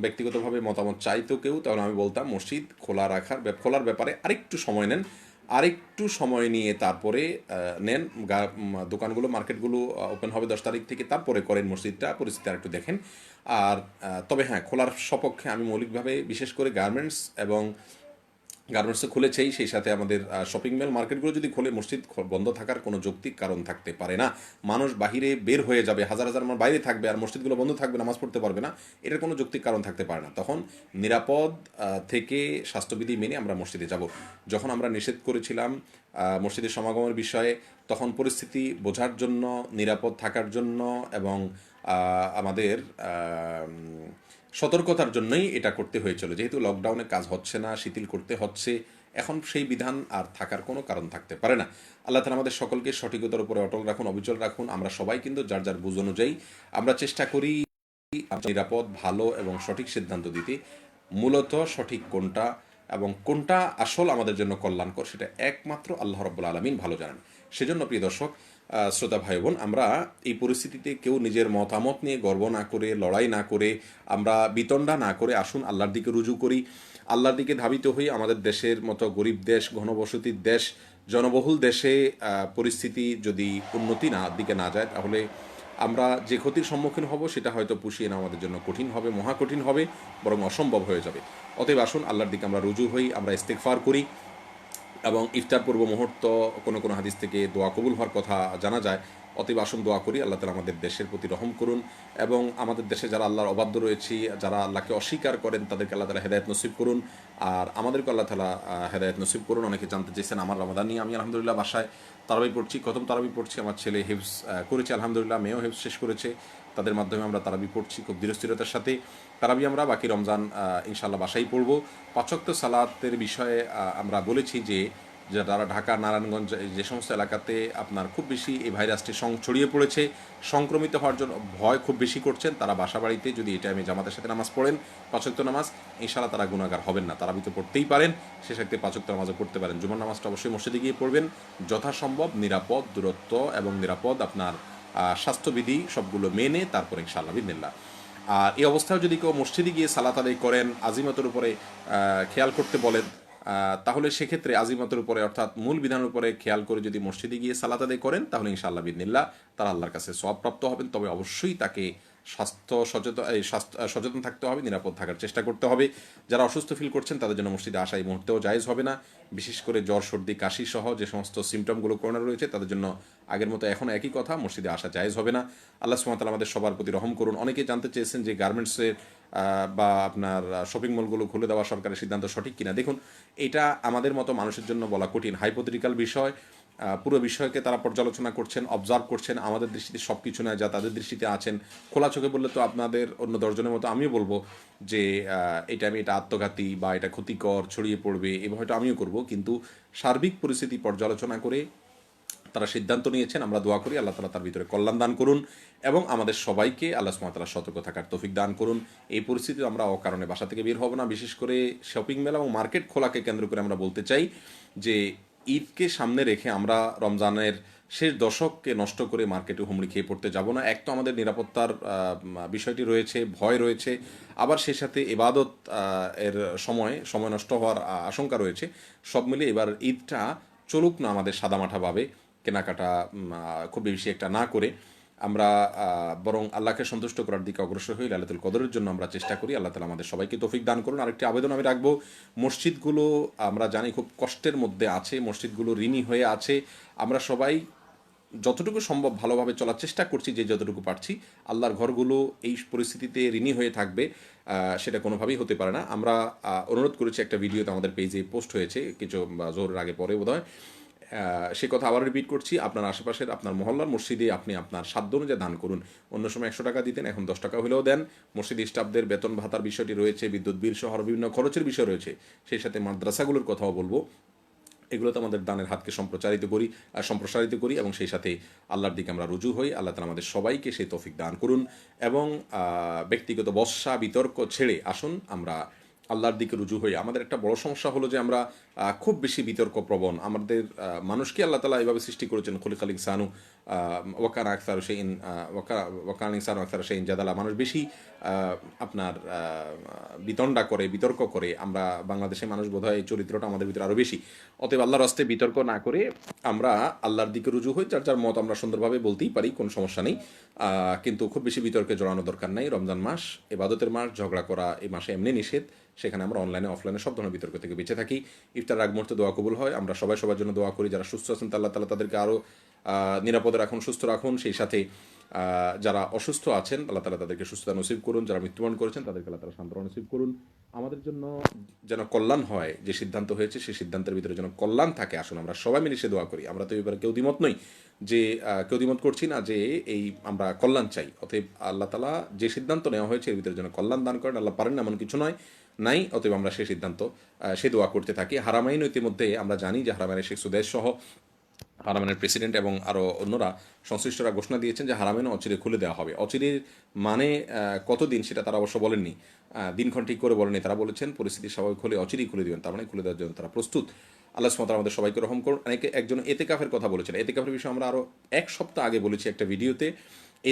ব্যক্তিগতভাবে মতামত চাইতো কেউ, তাহলে আমি বলতাম মসজিদ খোলার ব্যাপারে আরেকটু সময় নেন, আরেকটু সময় নিয়ে তারপরে নেন। দোকানগুলো, মার্কেটগুলো ওপেন হবে 10 তারিখ থেকে, তারপরে করেন মসজিদটা, পরিস্থিতি আর একটু দেখেন। আর তবে হ্যাঁ, খোলার সপক্ষে আমি মৌলিকভাবে, বিশেষ করে গার্মেন্টসে খুলেছেই, সেই সাথে আমাদের শপিং মল, মার্কেটগুলো যদি খোলে, মসজিদ বন্ধ থাকার কোনো যৌক্তিক কারণ থাকতে পারে না। মানুষ বাহিরে বের হয়ে যাবে, হাজার হাজার মানুষ বাইরে থাকবে, আর মসজিদগুলো বন্ধ থাকবে, নামাজ পড়তে পারবে না, এটার কোনো যৌক্তিক কারণ থাকতে পারে না। তখন নিরাপদ থেকে স্বাস্থ্যবিধি মেনে আমরা মসজিদে যাব। যখন আমরা নিষেধ করেছিলাম মসজিদের সমাগমের বিষয়ে, তখন পরিস্থিতি বোঝার জন্য, নিরাপদ থাকার জন্য এবং আমাদের সতর্কতার জন্যই এটা করতে হয়েছিল। যেহেতু লকডাউনে কাজ হচ্ছে না, শিথিল করতে হচ্ছে, এখন সেই বিধান আর থাকার কোনো কারণ থাকতে পারে না। আল্লাহ তাআলা আমাদের সকলকে সঠিকতার উপরে অটল রাখুন, অবিচল রাখুন। আমরা সবাই কিন্তু যার যার বুঝ অনুযায়ী আমরা চেষ্টা করি নিরাপদ, ভালো এবং সঠিক সিদ্ধান্ত দিতে। মূলত সঠিক কোনটা এবং কোনটা আসল আমাদের জন্য কল্যাণকর, সেটা একমাত্র আল্লাহ রাব্বুল আলামিন ভালো জানেন। সেজন্য প্রিয় দর্শক, শ্রোতা ভাই বোন, আমরা এই পরিস্থিতিতে কেউ নিজের মতামত নিয়ে গর্ব না করে, লড়াই না করে, আমরা বিতণ্ডা না করে, আসুন আল্লাহর দিকে রুজু করি, আল্লাহর দিকে ধাবিত হই। আমাদের দেশের মতো গরিব দেশ, ঘনবসতির দেশ, জনবহুল দেশে পরিস্থিতি যদি উন্নতি দিকে না যায়, তাহলে আমরা যে ক্ষতির সম্মুখীন হব সেটা হয়তো পুষিয়ে নেওয়া আমাদের জন্য কঠিন হবে, মহা কঠিন হবে, বরং অসম্ভব হয়ে যাবে। অতএব আসুন আল্লাহর দিকে আমরা রুজু হই, আমরা ইস্তেগফার করি। এবং ইফতার পূর্ব মুহূর্ত কোনো কোনো হাদিস থেকে দোয়া কবুল হওয়ার কথা জানা যায়। অতএব আসুন দোয়া করি, আল্লাহ তাআলা আমাদের দেশের প্রতি রহম করুন, এবং আমাদের দেশে যারা আল্লাহর অবাধ্য রয়েছি, যারা আল্লাহকে অস্বীকার করেন, তাদেরকে আল্লাহ তাআলা হেদায়েত নসিব করুন। আর আমাদেরকে আল্লাহ তাআলা হেদায়েত নসিব করুন। অনেকে জানতে চেয়েছেন আমার রমাদান নিয়ে। আমি আলহামদুলিল্লাহ বাসায় তারাবি পড়ছি, খতম তারাবি পড়ছি। আমার ছেলে হিফজ করেছে আলহামদুলিল্লাহ, মেয়েও হিফজ শেষ করেছে। তাদের মাধ্যমে আমরা তারাবি পড়ছি খুব ধীরস্থিরতার সাথে। তারাবি আমরা বাকি রমজান ইনশাআল্লাহ বাসায় পড়ব। 5 ওয়াক্ত সালাতের বিষয়ে আমরা বলেছি যে যারা ঢাকা, নারায়ণগঞ্জ যে সমস্ত এলাকাতে আপনার খুব বেশি এই ভাইরাসটি ছড়িয়ে পড়েছে, সংক্রমিত হওয়ার জন্য ভয় খুব বেশি করছেন, তারা বাসা বাড়িতে যদি এই টাইমে জামাতের সাথে নামাজ পড়েন, 5 ওয়াক্ত নামাজ, ইনশাআল্লাহ তারা গুনাহগার হবেন না। তারা তো পড়তেই পারেন, সে সাথে 5 ওয়াক্ত নামাজও পড়তে পারেন। জুমার নামাজটা অবশ্যই মসজিদে গিয়ে পড়বেন, যথাসম্ভব নিরাপদ দূরত্ব এবং নিরাপদ আপনার স্বাস্থ্যবিধি সবগুলো মেনে তারপরে ইনশাআল্লাহ বিদিনিল্লাহ। আর এই অবস্থায় যদি কেউ মসজিদে গিয়ে সালাত আদায় করেন, আজিমতের উপরে খেয়াল করতে বলেন, তাহলে সেক্ষেত্রে আজিমতের উপরে অর্থাৎ মূল বিধানের উপরে খেয়াল করে যদি মসজিদে গিয়ে সালাত আদায় করেন, তাহলে ইনশাআল্লাহ বিদিনিল্লাহ তারা আল্লাহর কাছে সওয়াবপ্রাপ্ত হবেন। তবে অবশ্যই তাকে স্বাস্থ্য সচেতন থাকতে হবে, নিরাপদ থাকার চেষ্টা করতে হবে। যারা অসুস্থ ফিল করছেন তাদের জন্য মসজিদে আসা এই মুহূর্তেও জায়েজ হবে না, বিশেষ করে জ্বর, সর্দি, কাশি সহ যে সমস্ত সিমটমগুলো করোনার রয়েছে তাদের জন্য আগের মতো এখন একই কথা, মসজিদে আসা জায়েজ হবে না। আল্লাহ সুবহানাহু ওয়া তাআলা আমাদের সবার প্রতি রহম করুন। অনেকে জানতে চেয়েছেন যে গার্মেন্টসের বা আপনার শপিং মলগুলো খুলে দেওয়া সরকারের সিদ্ধান্ত সঠিক কিনা। দেখুন, এটা আমাদের মতো মানুষের জন্য বলা কঠিন, হাইপোথেটিক্যাল বিষয়। পুরো বিষয়কে তারা পর্যালোচনা করছেন, অবজার্ভ করছেন। আমাদের দৃষ্টিতে সব কিছু নয়, যা তাদের দৃষ্টিতে আছেন। খোলা চোখে বললে তো আপনাদের অন্য 10 জনের মতো আমিও বলবো যে এটা আত্মঘাতী বা এটা ক্ষতিকর, ছড়িয়ে পড়বে, এভাবে হয়তো আমিও করব। কিন্তু সার্বিক পরিস্থিতি পর্যালোচনা করে তারা সিদ্ধান্ত নিয়েছেন। আমরা দোয়া করি আল্লাহ তাআলা তার ভিতরে কল্যাণ দান করুন এবং আমাদের সবাইকে আল্লাহ সুবহানাহু ওয়া তাআলা সতর্ক থাকার তৌফিক দান করুন। এই পরিস্থিতিতে আমরা অকারণে বাসা থেকে বের হব না। বিশেষ করে শপিং মেলা এবং মার্কেট খোলাকে কেন্দ্র করে আমরা বলতে চাই যে ঈদকে সামনে রেখে আমরা রমজানের শেষ দশককে নষ্ট করে মার্কেটে হুমড়ি খেয়ে পড়তে যাব না। এক তো আমাদের নিরাপত্তার বিষয়টি রয়েছে, ভয় রয়েছে, আবার সেই সাথে ইবাদত এর সময় নষ্ট হওয়ার আশঙ্কা রয়েছে। সব মিলে এবার ঈদটা চলুক না আমাদের সাদামাঠাভাবে, কেনাকাটা খুব বেশি একটা না করে আমরা বরং আল্লাহকে সন্তুষ্ট করার দিকে অগ্রসর হই, লাইলাতুল কদরের জন্য আমরা চেষ্টা করি। আল্লাহ তাআলা আমাদের সবাইকে তৌফিক দান করুন। আরেকটি আবেদন আমি রাখবো, মসজিদগুলো আমরা জানি খুব কষ্টের মধ্যে আছে, মসজিদগুলো ঋণী হয়ে আছে। আমরা সবাই যতটুকু সম্ভব ভালোভাবে চলার চেষ্টা করছি, যে যতটুকু পারছি। আল্লাহর ঘরগুলো এই পরিস্থিতিতে ঋণী হয়ে থাকবে সেটা কোনোভাবেই হতে পারে না। আমরা অনুরোধ করেছি, একটা ভিডিওতে আমাদের পেজে পোস্ট হয়েছে কিছু জোহরের আগে পরে বোধহয়, সে কথা আবার রিপিট করছি, আপনার আশেপাশের আপনার মহল্লার মসজিদে আপনি আপনার সাধ্য অনুযায়ী দান করুন। অন্য সময় 100 টাকা দিতেন, এখন 10 টাকা হলেও দেন। মসজিদ স্টাফদের বেতন ভাতার বিষয়টি রয়েছে, বিদ্যুৎ বিল সহ বিভিন্ন খরচের বিষয় রয়েছে, সেই সাথে মাদ্রাসাগুলোর কথাও বলবো। এগুলোতে আমাদের দানের হাতকে সম্প্রসারিত করি এবং সেই সাথে আল্লাহর দিকে আমরা রুজু হই। আল্লাহ তাআলা আমাদের সবাইকে সেই তৌফিক দান করুন এবং ব্যক্তিগত বর্ষা বিতর্ক ছেড়ে আসুন আমরা আল্লাহর দিকে রুজু হই। আমাদের একটা বড় সমস্যা হলো যে আমরা খুব বেশি বিতর্ক প্রবণ। আমাদের মানুষকে আল্লাহ তাআলা এভাবে সৃষ্টি করেছেন, খলিকাল ইনসানু ওয়াকানা আকসারু শাইইন ওয়াকানা ইনসানু আকসারা শাইইন জাদালা। মানুষ বেশি আপনার বিতর্ক করে। আমরা বাংলাদেশের মানুষ বোধহয় এই চরিত্রটা আমাদের ভিতরে আরও বেশি। অতএব আল্লাহর রাস্তায় বিতর্ক না করে আমরা আল্লাহর দিকে রুজু হই। যার যার মত আমরা সুন্দরভাবে বলতেই পারি, কোনো সমস্যা নেই। কিন্তু খুব বেশি বিতর্কে জড়ানো দরকার নাই। রমজান মাস, ইবাদতের মাস, ঝগড়া করা এই মাসে এমনি নিষেধ। সেখানে আমরা অনলাইনে অফলাইনে সব ধরনের বিতর্ক থেকে বেঁচে থাকি। ইফতার আগ মুহূর্তে দোয়া কবুল হয়। আমরা সবাই সবার জন্য দোয়া করি। যারা সুস্থ আছেন আল্লাহ তাআলা তাদেরকে আরও নিরাপদে রাখুন, সুস্থ রাখুন। সেই সাথে যারা অসুস্থ আছেন আল্লাহ তাআলা তাদেরকে সুস্থতা নসিব করুন। যারা মৃত্যুবরণ করেছেন তাদেরকে আল্লাহ তাআলা সান্ত্বনা নসিব করুন। আমাদের জন্য যেন কল্যাণ হয়, যে সিদ্ধান্ত হয়েছে সেই সিদ্ধান্তের ভিতরে যেন কল্যাণ থাকে। আসুন আমরা সবাই মিলে সে দোয়া করি। আমরা তো এবার কেউ দ্বিমত নই, যে কেউ দ্বিমত করছি না যে এই আমরা কল্যাণ চাই। অতএব আল্লাহ তাআলা যে সিদ্ধান্ত নেওয়া হয়েছে এর ভিতরে যেন কল্যাণ দান করেন। আল্লাহ পারেন না এমন কিছু নয়, নাই। অতএব আমরা সেই সিদ্ধান্ত সে দোয়া করতে থাকি। হারামাইন ইতিমধ্যে আমরা জানি যে হারামাইনের শেখ সুদেশ সহ হারামাইনের প্রেসিডেন্ট এবং আরও অন্যরা সংশ্লিষ্টরা ঘোষণা দিয়েছেন যে হারামাইন অচিরে খুলে দেওয়া হবে। অচিরের মানে কতদিন সেটা তারা অবশ্য বলেননি, দিনক্ষণ ঠিক করে বলেনি। তারা বলেছেন পরিস্থিতি স্বাভাবিক হলে অচিরেই খুলে দেবেন, তার মানে খুলে দেওয়ার জন্য তারা প্রস্তুত। আল্লাহ সুবহানাহু ওয়া তাআলা আমাদের সবাইকে রহম করুন। একজন এতেকাফের কথা বলেছেন। এতেকাফের বিষয়ে আমরা আরও 1 সপ্তাহ আগে বলেছি একটা ভিডিওতে।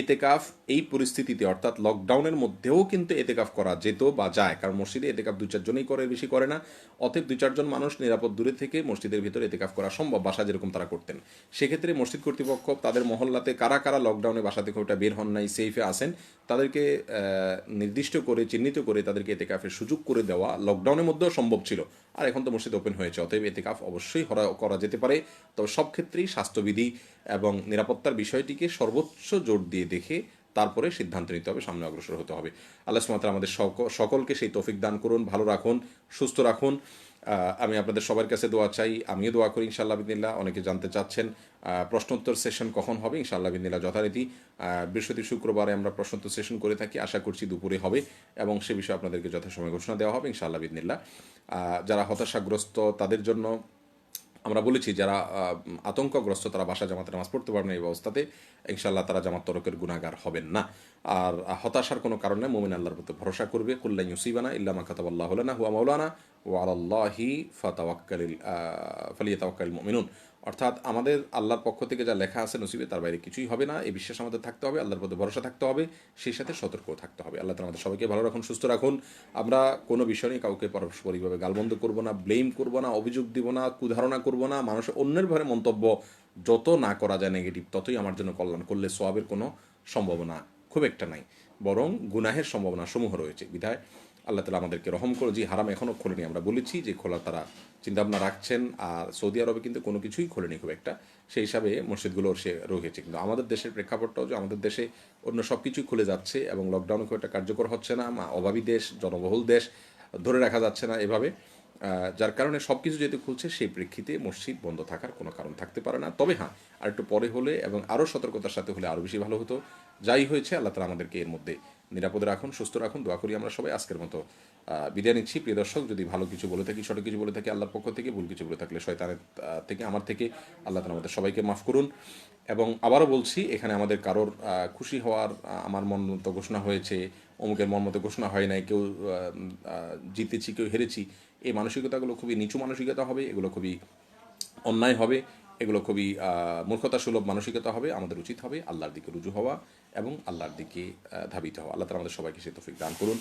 এতেকাফ এই পরিস্থিতিতে অর্থাৎ লকডাউনের মধ্যেও কিন্তু এতেকাফ করা যেত বা যায়, কারণ মসজিদে এতেকাফ 2-4 জনই করে, বেশি করে না। অতএব 2-4 জন মানুষ নিরাপদ দূরে থেকে মসজিদের ভিতরে এতেকাফ করা সম্ভব, বাসা যেরকম তারা করতেন। সেক্ষেত্রে মসজিদ কর্তৃপক্ষ তাদের মহল্লাতে কারা কারা লকডাউনে বাসা থেকে ওটা বের হন নাই, সেফে আসেন, তাদেরকে নির্দিষ্ট করে চিহ্নিত করে তাদেরকে এতেকাফের সুযোগ করে দেওয়া লকডাউনের মধ্যেও সম্ভব ছিল। আর এখন তো মসজিদ ওপেন হয়েছে, অতএব এতেকাফ অবশ্যই করা যেতে পারে। তবে সব ক্ষেত্রেই স্বাস্থ্যবিধি এবং নিরাপত্তার বিষয়টিকে সর্বোচ্চ জোর দিয়ে দেখে তারপরে সিদ্ধান্ত নিতে হবে, সামনে অগ্রসর হতে হবে। আল্লাহ সুবহানাহু ওয়া তাআলা আমাদের সকলকে সেই তৌফিক দান করুন, ভালো রাখুন, সুস্থ রাখুন। আমি আপনাদের সবার কাছে দোয়া চাই, আমিও দোয়া করি ইনশাআল্লাহ বিদিনিল্লাহ। অনেকে জানতে চাচ্ছেন প্রশ্নোত্তর সেশন কখন হবে। ইনশাআল্লাহ বিদিনিল্লাহ যথারীতি বৃহস্পতি শুক্রবারে আমরা প্রশ্নোত্তর সেশন করে থাকি। আশা করছি দুপুরে হবে এবং সে বিষয়ে আপনাদেরকে যথাসময়ে ঘোষণা দেওয়া হবে ইনশাআল্লাহ বিদিনিল্লাহ। যারা হতাশাগ্রস্ত তাদের জন্য আমরা বলেছি যারা আতঙ্কগ্রস্ত তারা বাসা জামাতে নামাজ পড়তে পারবে না এই অবস্থাতে, ইনশাআল্লাহ তারা জামাত তরকের গুনাহগার হবেন না। আর হতাশার কোনো কারণ নেই, মুমিন আল্লাহর প্রতি ভরসা করবে। কুল্লা ইউসিবানা ইল্লা মা কাতাবাল্লাহু লানা হুয়া মাওলানা ওয়া আলাল্লাহি ফালিয়াতাওয়াক্কালিল মুমিনুন। অর্থাৎ আমাদের আল্লাহর পক্ষ থেকে যা লেখা আছে নসিবে তার বাইরে কিছুই হবে না, এই বিশ্বাস আমাদের থাকতে হবে, আল্লাহর প্রতি ভরসা থাকতে হবে, সেই সাথে সতর্কও থাকতে হবে। আল্লাহ তাআলা আমাদের সবাইকে ভালো রাখুন, সুস্থ রাখুন। আমরা কোনো বিষয় নিয়ে কাউকে পারস্পরিকভাবে গালমন্দ করব না, ব্লেম করব না, অভিযোগ দিব না, কুধারণা করব না। মানুষের অন্যের ভরে মন্তব্য যত না করা যায় নেগেটিভ, ততই আমার জন্য কল্যাণ। করলে সওয়াবের কোনো সম্ভাবনা খুব একটা নাই, বরং গুনাহের সম্ভাবনা সমূহ রয়েছে। বিধায় আল্লাহ তালা আমাদেরকে রহম করে। যে হারাম এখনও খোলেনি, আমরা বলেছি যে খোলা তারা চিন্তাভাবনা রাখছেন। আর সৌদি আরবে কিন্তু কোনো কিছুই খোলেনি খুব একটা, সেই হিসাবে মসজিদগুলোর সে রয়েছে। কিন্তু আমাদের দেশের প্রেক্ষাপটটাও যে আমাদের দেশে অন্য সব কিছুই খুলে যাচ্ছে এবং লকডাউন খুব একটা কার্যকর হচ্ছে না, অভাবী দেশ, জনবহুল দেশ, ধরে রাখা যাচ্ছে না এভাবে, যার কারণে সব কিছু যেহেতু খুলছে সেই প্রেক্ষিতে মসজিদ বন্ধ থাকার কোনো কারণ থাকতে পারে না। তবে হ্যাঁ, আর একটু পরে হলে এবং আরও সতর্কতার সাথে হলে আরও বেশি ভালো হতো। যাই হয়েছে, আল্লাহ তালা আমাদেরকে এর মধ্যে নিরাপদে রাখুন, সুস্থ রাখুন, দোয়া করি আমরা সবাই। আজকের মতো বিদায় নিচ্ছি। প্রিয় দর্শক, যদি ভালো কিছু বলে থাকি, সঠিক কিছু বলে থাকি আল্লাহর পক্ষ থেকে, ভুল কিছু বলে থাকলে শয়তানের থেকে, আমার থেকে, আল্লাহ তালা আমাদের সবাইকে মাফ করুন। এবং আবারও বলছি, এখানে আমাদের কারোর খুশি হওয়ার, আমার মন মতো ঘোষণা হয়েছে, অমুকের মন মতো ঘোষণা হয় নাই, কেউ জিতেছি কেউ হেরেছি, এই মানসিকতাগুলো খুবই নিচু মানসিকতা হবে, এগুলো খুবই অন্যায় হবে, এগুলো খুবই মূর্খতা সুলভ মানসিকতা হবে। আমাদের উচিত হবে আল্লাহর দিকে রুজু হওয়া এবং আল্লাহর দিকে ধাবিত হওয়া। আল্লাহ তালা আমাদের সবাইকে সে তৌফিক দান করুন।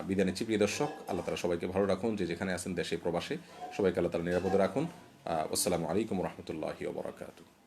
বিদায় নিচ্ছি প্রিয় দর্শক। আল্লাহ তালা সবাইকে ভালো রাখুন, যে যেখানে আছেন দেশে প্রবাসে, সবাইকে আল্লাহ তালা নিরাপদে রাখুন। আসসালামু আলাইকুম রহমতুল্লাহি ওয়া বারাকাতুহু।